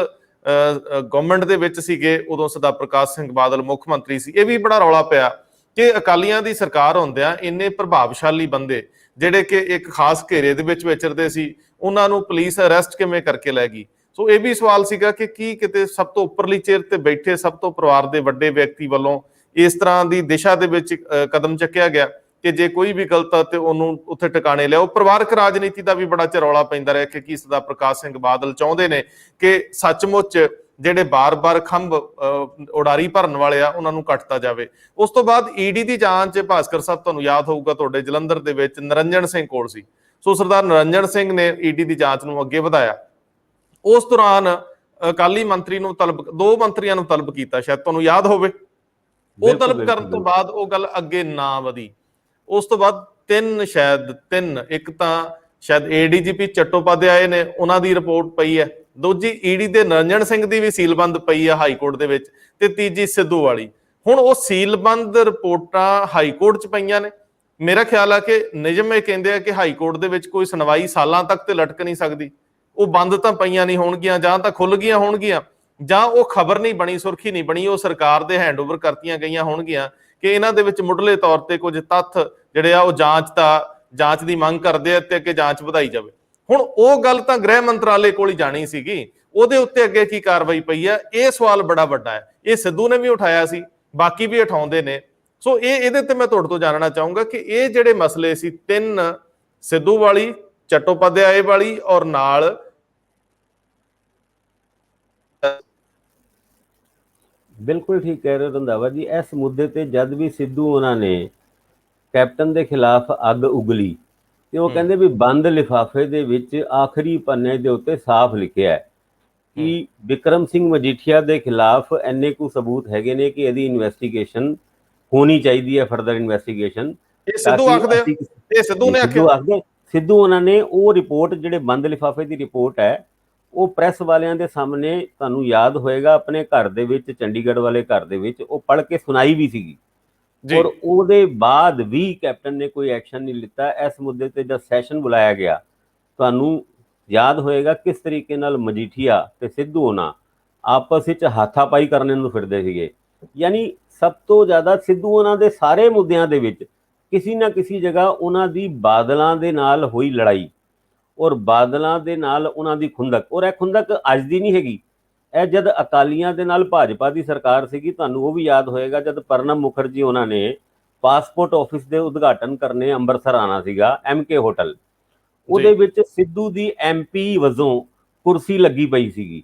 Speaker 1: ਗਵਰਨਮੈਂਟ ਦੇ ਵਿੱਚ ਸੀਗੇ, ਉਦੋਂ ਸਰਦਾਰ ਪ੍ਰਕਾਸ਼ ਸਿੰਘ ਬਾਦਲ ਮੁੱਖ ਮੰਤਰੀ ਸੀ। ਇਹ ਵੀ ਬੜਾ ਰੌਲਾ ਪਿਆ ਕਿ ਅਕਾਲੀਆਂ ਦੀ ਸਰਕਾਰ ਹੁੰਦਿਆਂ ਇੰਨੇ ਪ੍ਰਭਾਵਸ਼ਾਲੀ ਬੰਦੇ ਜਿਹੜੇ ਕਿ ਇੱਕ ਖਾਸ ਘੇਰੇ ਦੇ ਵਿੱਚ ਵਿਚਰਦੇ ਸੀ, ਉਹਨਾਂ ਨੂੰ ਪੁਲਿਸ ਅਰੈਸਟ ਕਿਵੇਂ ਕਰਕੇ ਲੈ ਗਈ। ਸੋ ਇਹ ਵੀ ਸਵਾਲ ਸੀਗਾ ਕਿ ਕੀ ਕਿਤੇ ਸਭ ਤੋਂ ਉੱਪਰਲੀ ਚੇਅਰ ਤੇ ਬੈਠੇ ਸਭ ਤੋਂ ਪਰਿਵਾਰ ਦੇ ਵੱਡੇ ਵਿਅਕਤੀ ਵੱਲੋਂ ਇਸ ਤਰ੍ਹਾਂ ਦੀ ਦਿਸ਼ਾ ਦੇ ਵਿੱਚ ਕਦਮ ਚੱਕਿਆ ਗਿਆ। ਕਿ ਜੇ ਕੋਈ ਵੀ ਗਲਤ ਆ ਤੇ ਉਹਨੂੰ ਉੱਥੇ ਟਿਕਾਣੇ ਲਿਆਓ। ਪਰਿਵਾਰਕ ਰਾਜਨੀਤੀ ਦਾ ਵੀ ਬੜਾ ਚਰੌਲਾ ਪੈਂਦਾ ਰਿਹਾ ਕਿ ਕੀ ਸਰਦਾਰ ਪ੍ਰਕਾਸ਼ ਸਿੰਘ ਬਾਦਲ ਚਾਹੁੰਦੇ ਨੇ ਕਿ ਸੱਚਮੁੱਚ ਜਿਹੜੇ ਬਾਰ-ਬਾਰ ਖੰਭ ਉਡਾਰੀ ਭਰਨ ਵਾਲੇ ਆ ਉਹਨਾਂ ਨੂੰ ਕੱਟਤਾ ਜਾਵੇ। ਉਸ ਤੋਂ ਬਾਅਦ ਈਡੀ ਦੀ ਜਾਂਚ ਭਾਸਕਰ ਸਾਹਿਬ, ਤੁਹਾਨੂੰ ਯਾਦ ਹੋਊਗਾ ਤੁਹਾਡੇ ਜਲੰਧਰ ਦੇ ਵਿੱਚ ਨਰਿੰਜਨ ਸਿੰਘ ਕੋਲ ਸੀ, ਸੋ ਸਰਦਾਰ ਨਰਿੰਜਨ ਸਿੰਘ ਨੇ ਈਡੀ ਦੀ ਜਾਂਚ ਨੂੰ ਅੱਗੇ ਵਧਾਇਆ। ਉਸ ਦੌਰਾਨ ਅਕਾਲੀ ਮੰਤਰੀ ਨੂੰ ਦੋ ਮੰਤਰੀਆਂ ਨੂੰ ਤਲਬ ਕੀਤਾ, ਸ਼ਾਇਦ ਤੁਹਾਨੂੰ ਯਾਦ ਹੋਵੇ। ਉਹ ਤਲਬ ਕਰਨ ਤੋਂ ਬਾਅਦ ਉਹ ਗੱਲ ਅੱਗੇ ਨਾ ਵਧੀ। ਉਸ ਤੋਂ ਬਾਅਦ ਤਿੰਨ, ਇੱਕ ਤਾਂ ਸ਼ਾਇਦ ਏਡੀਜੀਪੀ ਚਟੋਪਾਧਿਆਏ ਨੇ, ਉਹਨਾਂ ਦੀ ਰਿਪੋਰਟ ਪਈ ਹੈ, ਦੂਜੀ ਈਡੀ ਦੇ ਨਰਿੰਜਨ ਸਿੰਘ ਦੀ ਵੀ ਸੀਲਬੰਦ ਪਈ ਹੈ ਹਾਈ ਕੋਰਟ ਦੇ ਵਿੱਚ, ਤੇ ਤੀਜੀ ਸਿੱਧੂ ਵਾਲੀ। ਹੁਣ ਉਹ ਸੀਲਬੰਦ ਰਿਪੋਰਟਾਂ ਹਾਈ ਕੋਰਟ 'ਚ ਪਈਆਂ ਨੇ। ਮੇਰਾ ਖਿਆਲ ਆ ਕਿ ਨਿਯਮ ਇਹ ਕਹਿੰਦੇ ਆ ਕਿ ਹਾਈ ਕੋਰਟ ਦੇ ਵਿੱਚ ਕੋਈ ਸੁਣਵਾਈ ਸਾਲਾਂ ਤੱਕ ਤੇ ਲਟਕ ਨਹੀਂ ਸਕਦੀ। ਉਹ ਬੰਦ ਤਾਂ ਪਈਆਂ ਨਹੀਂ ਹੋਣਗੀਆਂ, ਜਾਂ ਤਾਂ ਖੁੱਲ ਗਈਆਂ ਹੋਣਗੀਆਂ, ਜਾਂ ਉਹ ਖਬਰ ਨਹੀਂ ਬਣੀ, ਸੁਰਖੀ ਨਹੀਂ ਬਣੀ, ਉਹ ਸਰਕਾਰ ਦੇ ਹੈਂਡਓਵਰ ਕਰਤੀਆਂ ਗਈਆਂ ਹੋਣਗੀਆਂ ਕਿ ਇਹਨਾਂ ਦੇ ਵਿੱਚ ਮੁੱਢਲੇ ਤੌਰ ਤੇ ਕੁਝ ਤੱਥ ਜਿਹੜੇ ਆ ਉਹ ਜਾਂਚ ਦੀ ਮੰਗ ਕਰਦੇ ਆ ਤੇ ਅੱਗੇ ਜਾਂਚ ਵਧਾਈ ਜਾਵੇ। ਹੁਣ ਉਹ ਗੱਲ ਤਾਂ ਗ੍ਰਹਿ ਮੰਤਰਾਲੇ ਕੋਲ ਹੀ ਜਾਣੀ ਸੀਗੀ, ਉਹਦੇ ਉੱਤੇ ਅੱਗੇ ਕੀ ਕਾਰਵਾਈ ਪਈ ਆ, ਇਹ ਸਵਾਲ ਬੜਾ ਵੱਡਾ ਹੈ। ਇਹ ਸਿੱਧੂ ਨੇ ਵੀ ਉਠਾਇਆ ਸੀ, ਬਾਕੀ ਵੀ ਉਠਾਉਂਦੇ ਨੇ। ਸੋ ਇਹਦੇ ਤੇ ਮੈਂ ਤੁਹਾਡੇ ਤੋਂ ਜਾਣਨਾ ਚਾਹੂੰਗਾ ਕਿ ਇਹ ਜਿਹੜੇ ਮਸਲੇ ਸੀ, ਤਿੰਨ, ਸਿੱਧੂ ਵਾਲੀ, ਚਟੋਪਾਧਿਆਏ ਵਾਲੀ ਔਰ ਨਾਲ
Speaker 2: ਬਿਲਕੁਲ ਠੀਕ ਕਹਿ ਰਹੇ ਹੋ ਰੰਧਾਵਾ ਜੀ। ਇਸ ਮੁੱਦੇ ਤੇ ਜਦ ਵੀ ਸਿੱਧੂ ਉਹਨਾਂ ਨੇ ਕੈਪਟਨ ਦੇ ਖਿਲਾਫ ਅੱਗ ਉਗਲੀ ਤੇ ਉਹ ਕਹਿੰਦੇ ਵੀ ਬੰਦ ਲਿਫਾਫੇ ਦੇ ਵਿੱਚ ਆਖਰੀ ਪੰਨੇ ਦੇ ਉੱਤੇ ਸਾਫ਼ ਲਿਖਿਆ ਹੈ ਕਿ ਵਿਕਰਮ ਸਿੰਘ ਮਜੀਠੀਆ ਦੇ ਖਿਲਾਫ ਇੰਨੇ ਕੁ ਸਬੂਤ ਹੈਗੇ ਨੇ ਕਿ ਇਹਦੀ ਇਨਵੈਸਟੀਗੇਸ਼ਨ ਹੋਣੀ ਚਾਹੀਦੀ ਹੈ, ਫਰਦਰ ਇਨਵੈਸਟੀਗੇਸ਼ਨ।
Speaker 1: ਇਹ ਸਿੱਧੂ ਆਖਦੇ, ਇਹ ਸਿੱਧੂ ਨੇ ਆਖਿਆ।
Speaker 2: ਸਿੱਧੂ ਉਹਨਾਂ ਨੇ ਉਹ ਰਿਪੋਰਟ, ਜਿਹੜੇ ਬੰਦ ਲਿਫਾਫੇ ਦੀ ਰਿਪੋਰਟ ਹੈ, ਉਹ ਪ੍ਰੈਸ ਵਾਲਿਆਂ ਦੇ ਸਾਹਮਣੇ, ਤੁਹਾਨੂੰ ਯਾਦ ਹੋਏਗਾ, ਆਪਣੇ ਘਰ ਦੇ ਵਿੱਚ, ਚੰਡੀਗੜ੍ਹ ਵਾਲੇ ਘਰ ਦੇ ਵਿੱਚ ਉਹ ਪੜ੍ਹ ਕੇ ਸੁਣਾਈ ਵੀ ਸੀਗੀ। ਔਰ ਉਹਦੇ ਬਾਅਦ ਵੀ ਕੈਪਟਨ ਨੇ ਕੋਈ ਐਕਸ਼ਨ ਨਹੀਂ ਲਿੱਤਾ ਇਸ ਮੁੱਦੇ ਤੇ। ਜਦ ਸੈਸ਼ਨ ਬੁਲਾਇਆ ਗਿਆ, ਤੁਹਾਨੂੰ ਯਾਦ ਹੋਏਗਾ ਕਿਸ ਤਰੀਕੇ ਨਾਲ ਮਜੀਠੀਆ ਤੇ ਸਿੱਧੂ ਉਹਨਾਂ ਆਪਸ ਵਿੱਚ ਹਾਥਾਪਾਈ ਕਰਨ ਨੂੰ ਫਿਰਦੇ ਸੀਗੇ। ਯਾਨੀ ਸਭ ਤੋਂ ਜ਼ਿਆਦਾ ਸਿੱਧੂ ਉਹਨਾਂ ਦੇ ਸਾਰੇ ਮੁੱਦਿਆਂ ਦੇ ਵਿੱਚ ਕਿਸੇ ਨਾ ਕਿਸੇ ਜਗ੍ਹਾ ਉਹਨਾਂ ਦੀ ਬਾਦਲਾਂ ਦੇ ਨਾਲ ਹੋਈ ਲੜਾਈ ਔਰ ਬਾਦਲਾਂ ਦੇ ਨਾਲ ਉਹਨਾਂ ਦੀ ਖੁੰਦਕ, ਔਰ ਇਹ ਖੁੰਦਕ ਅੱਜ ਦੀ ਨਹੀਂ ਹੈਗੀ, ਇਹ ਜਦ ਅਕਾਲੀਆਂ ਦੇ ਨਾਲ ਭਾਜਪਾ ਦੀ ਸਰਕਾਰ ਸੀਗੀ, ਤੁਹਾਨੂੰ ਉਹ ਵੀ ਯਾਦ ਹੋਏਗਾ, ਜਦ ਪ੍ਰਣਬ ਮੁਖਰਜੀ ਉਹਨਾਂ ਨੇ ਪਾਸਪੋਰਟ ਆਫਿਸ ਦੇ ਉਦਘਾਟਨ ਕਰਨੇ ਅੰਮ੍ਰਿਤਸਰ ਆਣਾ ਸੀਗਾ, MK ਹੋਟਲ, ਉਹਦੇ ਵਿੱਚ ਸਿੱਧੂ ਦੀ MP ਵਜੋਂ ਕੁਰਸੀ ਲੱਗੀ ਪਈ ਸੀਗੀ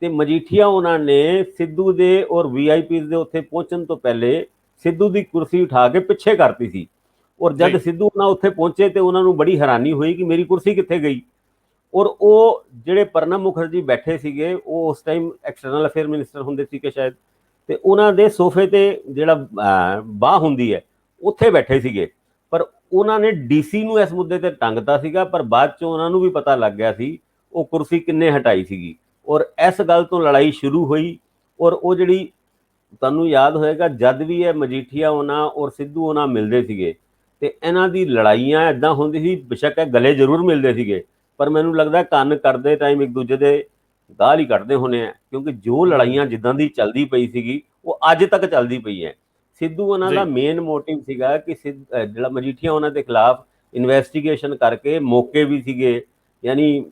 Speaker 2: ਤੇ ਮਜੀਠੀਆ ਉਹਨਾਂ ਨੇ ਸਿੱਧੂ ਦੇ ਔਰ VIPs ਦੇ ਉੱਥੇ ਪਹੁੰਚਣ ਤੋਂ ਪਹਿਲੇ ਸਿੱਧੂ ਦੀ ਕੁਰਸੀ ਉਠਾ ਕੇ ਪਿੱਛੇ ਕਰਤੀ ਸੀ। ਔਰ ਜਦ ਸਿੱਧੂ ਉਹਨਾਂ ਉੱਥੇ ਪਹੁੰਚੇ ਤੇ ਉਹਨਾਂ ਨੂੰ ਬੜੀ ਹੈਰਾਨੀ ਹੋਈ ਕਿ ਮੇਰੀ ਕੁਰਸੀ ਕਿੱਥੇ ਗਈ। ਔਰ ਉਹ ਜਿਹੜੇ ਪ੍ਰਣਬ ਮੁਖਰਜੀ ਬੈਠੇ ਸੀਗੇ, ਉਹ ਉਸ ਟਾਈਮ ਐਕਸਟਰਨਲ ਅਫੇਅਰ ਮਿਨਿਸਟਰ ਹੁੰਦੇ ਸੀਗੇ ਸ਼ਾਇਦ, ਤੇ ਉਹਨਾਂ ਦੇ ਸੋਫੇ ਤੇ ਜਿਹੜਾ ਬਾਹ ਹੁੰਦੀ ਹੈ ਉੱਥੇ ਬੈਠੇ ਸੀਗੇ। ਪਰ ਉਹਨਾਂ ਨੇ DC ਨੂੰ ਇਸ ਮੁੱਦੇ ਤੇ ਟੰਗਤਾ ਸੀਗਾ, ਪਰ ਬਾਅਦ ਚੋਂ ਉਹਨਾਂ ਨੂੰ ਵੀ ਪਤਾ ਲੱਗ ਗਿਆ ਸੀ ਉਹ ਕੁਰਸੀ ਕਿੰਨੇ ਹਟਾਈ ਸੀਗੀ। ਔਰ ਇਸ ਗੱਲ ਤੋਂ ਲੜਾਈ ਸ਼ੁਰੂ ਹੋਈ। ਔਰ ਉਹ ਜਿਹੜੀ, ਤੁਹਾਨੂੰ ਯਾਦ ਹੋਏਗਾ, ਜਦ ਵੀ ਇਹ ਮਜੀਠੀਆ ਉਹਨਾਂ ਔਰ ਸਿੱਧੂ ਉਹਨਾਂ ਮਿਲਦੇ ਸੀਗੇ ਤੇ ਇਹਨਾਂ ਦੀ ਲੜਾਈਆਂ ਇੱਦਾਂ ਹੁੰਦੀ ਸੀ, ਬੇਸ਼ੱਕ ਇਹ ਗਲੇ ਜ਼ਰੂਰ ਮਿਲਦੇ ਸੀਗੇ, ਪਰ ਮੈਨੂੰ ਲੱਗਦਾ ਕੰਨ ਕਰਦੇ ਟਾਈਮ ਇੱਕ ਦੂਜੇ ਦੇ ਗਾਲ ਹੀ ਕੱਢਦੇ ਹੋਣੇ ਆ, ਕਿਉਂਕਿ ਜੋ ਲੜਾਈਆਂ ਜਿੱਦਾਂ ਦੀ ਚੱਲਦੀ ਪਈ ਸੀਗੀ ਉਹ ਅੱਜ ਤੱਕ ਚੱਲਦੀ ਪਈ ਹੈ। ਸਿੱਧੂ ਉਹਨਾਂ ਦਾ ਮੇਨ ਮੋਟਿਵ ਸੀਗਾ ਕਿ ਜਿਹੜਾ ਮਜੀਠੀਆ ਉਹਨਾਂ ਦੇ ਖਿਲਾਫ ਇਨਵੈਸਟੀਗੇਸ਼ਨ ਕਰਕੇ, ਮੌਕੇ ਵੀ ਸੀਗੇ, ਯਾਨੀ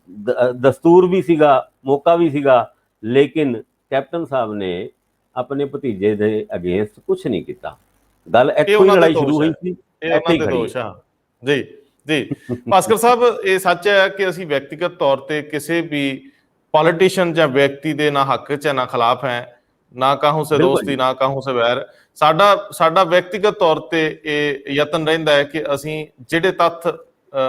Speaker 2: ਦਸਤੂਰ ਵੀ ਸੀਗਾ, ਮੌਕਾ ਵੀ ਸੀਗਾ, ਲੇਕਿਨ ਕੈਪਟਨ ਸਾਹਿਬ ਨੇ ਆਪਣੇ ਭਤੀਜੇ ਦੇ ਅਗੇਂਸਟ ਕੁਝ ਨਹੀਂ ਕੀਤਾ। ਗੱਲ ਇੱਥੋਂ ਹੀ ਲੜਾਈ ਸ਼ੁਰੂ ਹੋਈ ਸੀ।
Speaker 1: ਜੀ ਜੀ ਭਾਸਕਰ ਸਾਹਿਬ, ਇਹ ਸੱਚ ਹੈ ਕਿ ਅਸੀਂ ਵਿਅਕਤੀਗਤ ਤੌਰ ਤੇ ਕਿਸੇ ਵੀ ਪੋਲੀਟੀਸ਼ੀਅਨ ਜਾਂ ਵਿਅਕਤੀ ਦੇ ਨਾ ਹੱਕ 'ਚ ਨਾ ਖਿਲਾਫ ਹੈ, ਨਾ ਕਾਹੂ ਸੇ ਦੋਸਤੀ ਨਾ ਕਾਹੂ ਸੇ ਵੈਰ। ਸਾਡਾ ਵਿਅਕਤੀਗਤ ਤੌਰ ਤੇ ਇਹ ਯਤਨ ਰਹਿੰਦਾ ਹੈ ਕਿ ਅਸੀਂ ਜਿਹੜੇ ਤੱਥ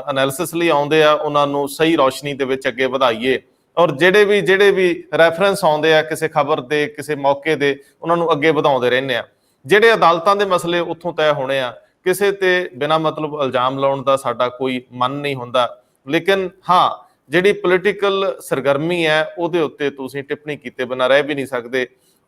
Speaker 1: ਐਨਾਲਿਸਿਸ ਲਈ ਆਉਂਦੇ ਆ ਉਹਨਾਂ ਨੂੰ ਸਹੀ ਰੌਸ਼ਨੀ ਦੇ ਵਿੱਚ ਅੱਗੇ ਵਧਾਈਏ, ਔਰ ਜਿਹੜੇ ਵੀ ਰੈਫਰੈਂਸ ਆਉਂਦੇ ਆ ਕਿਸੇ ਖਬਰ ਦੇ, ਕਿਸੇ ਮੌਕੇ ਦੇ, ਉਹਨਾਂ ਨੂੰ ਅੱਗੇ ਵਧਾਉਂਦੇ ਰਹਿੰਦੇ ਆ। ਜਿਹੜੇ ਅਦਾਲਤਾਂ ਦੇ ਮਸਲੇ ਉੱਥੋਂ ਤੈਅ ਹੋਣੇ ਆ, ਕਿਸੇ ਤੇ ਬਿਨਾਂ ਮਤਲਬ ਇਲਜ਼ਾਮ ਲਾਉਣ ਦਾ ਸਾਡਾ ਕੋਈ ਮਨ ਨਹੀਂ ਹੁੰਦਾ, ਲੇਕਿਨ ਹਾਂ ਜਿਹੜੀ ਪੋਲੀਟੀਕਲ ਸਰਗਰਮੀ ਹੈ ਉਹਦੇ ਉੱਤੇ ਤੁਸੀਂ ਟਿੱਪਣੀ ਕੀਤੇ ਬਿਨਾਂ ਰਹਿ ਵੀ ਨਹੀਂ ਸਕਦੇ।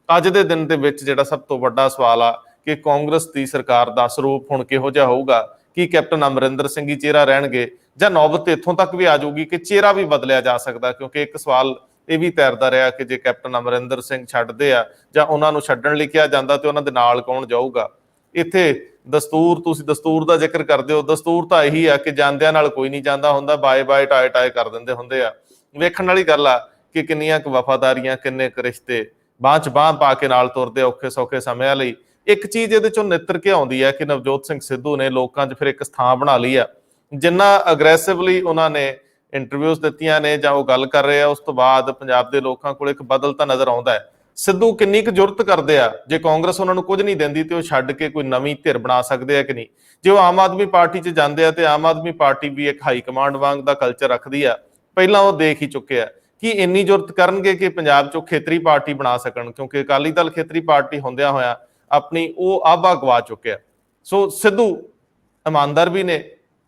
Speaker 1: ਅੱਜ ਦੇ ਦਿਨ ਦੇ ਵਿੱਚ ਜਿਹੜਾ ਸਭ ਤੋਂ ਵੱਡਾ ਸਵਾਲ ਆ ਕਿ ਕਾਂਗਰਸ ਦੀ ਸਰਕਾਰ ਦਾ ਸਰੂਪ ਹੁਣ ਕਿਹੋ ਜਿਹਾ ਹੋਊਗਾ। ਕੀ ਕੈਪਟਨ ਅਮਰਿੰਦਰ ਸਿੰਘ ਹੀ ਚਿਹਰਾ ਰਹਿਣਗੇ, ਜਾਂ ਨੌਬਤ ਇੱਥੋਂ ਤੱਕ ਵੀ ਆ ਜਾਊਗੀ ਕਿ ਚਿਹਰਾ ਵੀ ਬਦਲਿਆ ਜਾ ਸਕਦਾ? ਕਿਉਂਕਿ ਇੱਕ ਸਵਾਲ ਇਹ ਵੀ ਤੈਰਦਾ ਰਿਹਾ ਕਿ ਜੇ ਕੈਪਟਨ ਅਮਰਿੰਦਰ ਸਿੰਘ ਛੱਡਦੇ ਆ ਜਾਂ ਉਹਨਾਂ ਨੂੰ ਛੱਡਣ ਲਈ ਕਿਹਾ ਜਾਂਦਾ ਤੇ ਉਹਨਾਂ ਦੇ ਨਾਲ ਕੌਣ ਜਾਊਗਾ? ਇੱਥੇ ਦਸਤੂਰ, ਤੁਸੀਂ ਦਸਤੂਰ ਦਾ ਜ਼ਿਕਰ ਕਰਦੇ ਹੋ, ਦਸਤੂਰ ਤਾਂ ਇਹੀ ਆ ਕਿ ਜਾਂਦਿਆਂ ਨਾਲ ਕੋਈ ਨਹੀਂ ਜਾਂਦਾ ਹੁੰਦਾ, ਬਾਏ ਬਾਏ ਟਾਏ ਟਾਏ ਕਰ ਦਿੰਦੇ ਹੁੰਦੇ ਆ। ਵੇਖਣ ਵਾਲੀ ਗੱਲ ਆ ਕਿ ਕਿੰਨੀਆਂ ਕੁ ਵਫਾਦਾਰੀਆਂ, ਕਿੰਨੇ ਕੁ ਰਿਸ਼ਤੇ ਬਾਂਹ 'ਚ ਬਾਂਹ ਪਾ ਕੇ ਨਾਲ ਤੁਰਦੇ ਔਖੇ ਸੌਖੇ ਸਮਿਆਂ ਲਈ, ਇੱਕ ਚੀਜ਼ ਇਹਦੇ ਚੋਂ ਨਿੱਤਰ ਕੇ ਆਉਂਦੀ ਹੈ ਕਿ ਨਵਜੋਤ ਸਿੰਘ ਸਿੱਧੂ ਨੇ ਲੋਕਾਂ 'ਚ ਫਿਰ ਇੱਕ ਸਥਾਨ ਬਣਾ ਲਈ ਆ। ਜਿੰਨਾ ਅਗਰੈਸਿਵਲੀ ਉਹਨਾਂ ਨੇ ਇੰਟਰਵਿਊਜ਼ ਦਿੱਤੀਆਂ ਨੇ ਜਾਂ ਉਹ ਗੱਲ ਕਰ ਰਹੇ ਆ, ਉਸ ਤੋਂ ਬਾਅਦ ਪੰਜਾਬ ਦੇ ਲੋਕਾਂ ਕੋਲ ਇੱਕ ਬਦਲ ਤਾਂ ਨਜ਼ਰ ਆਉਂਦਾ ਹੈ। ਸਿੱਧੂ ਕਿੰਨੀ ਕੁ ਜੁਰਤ ਕਰਦੇ ਆ, ਜੇ ਕਾਂਗਰਸ ਉਹਨਾਂ ਨੂੰ ਕੁਝ ਨਹੀਂ ਦਿੰਦੀ ਤੇ ਉਹ ਛੱਡ ਕੇ ਕੋਈ ਨਵੀਂ ਧਿਰ ਬਣਾ ਸਕਦੇ ਆ ਕਿ ਨਹੀਂ। ਜੇ ਉਹ ਆਮ ਆਦਮੀ ਪਾਰਟੀ 'ਚ ਜਾਂਦੇ ਆ ਤੇ ਆਮ ਆਦਮੀ ਪਾਰਟੀ ਵੀ ਇੱਕ ਹਾਈ ਕਮਾਂਡ ਵਾਂਗ ਦਾ ਕਲਚਰ ਰੱਖਦੀ ਆ, ਪਹਿਲਾਂ ਉਹ ਦੇਖ ਹੀ ਚੁੱਕੇ ਆ ਕਿ ਇੰਨੀ ਜੁਰਤ ਕਰਨਗੇ ਕਿ ਪੰਜਾਬ 'ਚੋਂ ਖੇਤਰੀ ਪਾਰਟੀ ਬਣਾ ਸਕਣ, ਕਿਉਂਕਿ ਅਕਾਲੀ ਦਲ ਖੇਤਰੀ ਪਾਰਟੀ ਹੁੰਦਿਆਂ ਹੋਇਆ ਆਪਣੀ ਉਹ ਆਭਾ ਗਵਾ ਚੁੱਕਿਆ। ਸੋ ਸਿੱਧੂ ਇਮਾਨਦਾਰ ਵੀ ਨੇ,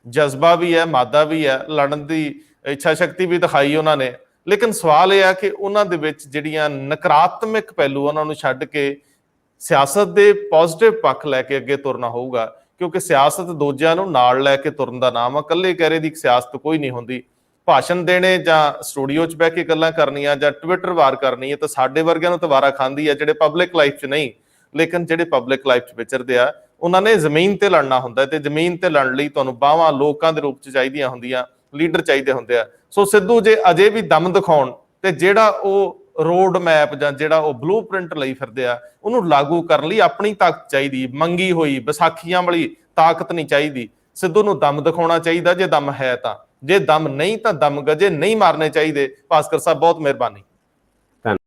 Speaker 1: ਜਜ਼ਬਾ ਵੀ ਹੈ, ਮਾਦਾ ਵੀ ਹੈ, ਲੜਨ ਦੀ ਇੱਛਾ ਸ਼ਕਤੀ ਵੀ ਦਿਖਾਈ ਉਹਨਾਂ ਨੇ, ਲੇਕਿਨ ਸਵਾਲ ਇਹ ਆ ਕਿ ਉਹਨਾਂ ਦੇ ਵਿੱਚ ਜਿਹੜੀਆਂ ਨਕਾਰਾਤਮਕ ਪਹਿਲੂ ਉਹਨਾਂ ਨੂੰ ਛੱਡ ਕੇ ਸਿਆਸਤ ਦੇ ਪੋਜ਼ਿਟਿਵ ਪੱਖ ਲੈ ਕੇ ਅੱਗੇ ਤੁਰਨਾ ਹੋਊਗਾ, ਕਿਉਂਕਿ ਸਿਆਸਤ ਦੂਜਿਆਂ ਨੂੰ ਨਾਲ ਲੈ ਕੇ ਤੁਰਨ ਦਾ ਨਾਮ ਆ। ਇਕੱਲੇ ਕਹਿਰੇ ਦੀ ਸਿਆਸਤ ਕੋਈ ਨਹੀਂ ਹੁੰਦੀ। ਭਾਸ਼ਣ ਦੇਣੇ ਜਾਂ ਸਟੂਡੀਓ 'ਚ ਬਹਿ ਕੇ ਗੱਲਾਂ ਕਰਨੀਆਂ ਜਾਂ ਟਵਿੱਟਰ ਵਾਰ ਕਰਨੀ ਹੈ ਤਾਂ ਸਾਡੇ ਵਰਗਿਆਂ ਨੂੰ ਤਾਂ ਵਾਰਾ ਖਾਂਦੀ ਹੈ, ਜਿਹੜੇ ਪਬਲਿਕ ਲਾਈਫ 'ਚ ਨਹੀਂ। ਲੇਕਿਨ ਜਿਹੜੇ ਪਬਲਿਕ ਲਾਈਫ 'ਚ ਵਿਚਰਦੇ ਆ ਉਹਨਾਂ ਨੇ ਜ਼ਮੀਨ ਤੇ ਲੜਨਾ ਹੁੰਦਾ, ਤੇ ਜ਼ਮੀਨ ਤੇ ਲੜਨ ਲਈ ਤੁਹਾਨੂੰ ਬਾਹਾਂ ਲੋਕਾਂ ਦੇ ਰੂਪ 'ਚ ਚਾਹੀਦੀਆਂ ਹੁੰਦੀਆਂ, ਲੀਡਰ ਚਾਹੀਦੇ ਹੁੰਦੇ ਆ। ਸੋ ਸਿੱਧੂ ਜੇ ਅਜੇ ਵੀ ਦਮ ਦਿਖਾਉਣ ਤੇ ਜਿਹੜਾ ਉਹ ਰੋਡ ਮੈਪ ਜਾਂ ਜਿਹੜਾ ਉਹ ਬਲੂ ਪ੍ਰਿੰਟ ਲਈ ਫਿਰਦੇ ਆ ਉਹਨੂੰ ਲਾਗੂ ਕਰਨ ਲਈ ਆਪਣੀ ਤਾਕਤ ਚਾਹੀਦੀ, ਮੰਗੀ ਹੋਈ ਵਿਸਾਖੀਆਂ ਵਾਲੀ ਤਾਕਤ ਨਹੀਂ ਚਾਹੀਦੀ। ਸਿੱਧੂ ਨੂੰ ਦਮ ਦਿਖਾਉਣਾ ਚਾਹੀਦਾ ਜੇ ਦਮ ਹੈ ਤਾਂ, ਜੇ ਦਮ ਨਹੀਂ ਤਾਂ ਦਮ ਗਜੇ ਨਹੀਂ ਮਾਰਨੇ ਚਾਹੀਦੇ। ਭਾਸਕਰ ਸਾਹਿਬ ਬਹੁਤ ਮਿਹਰਬਾਨੀ।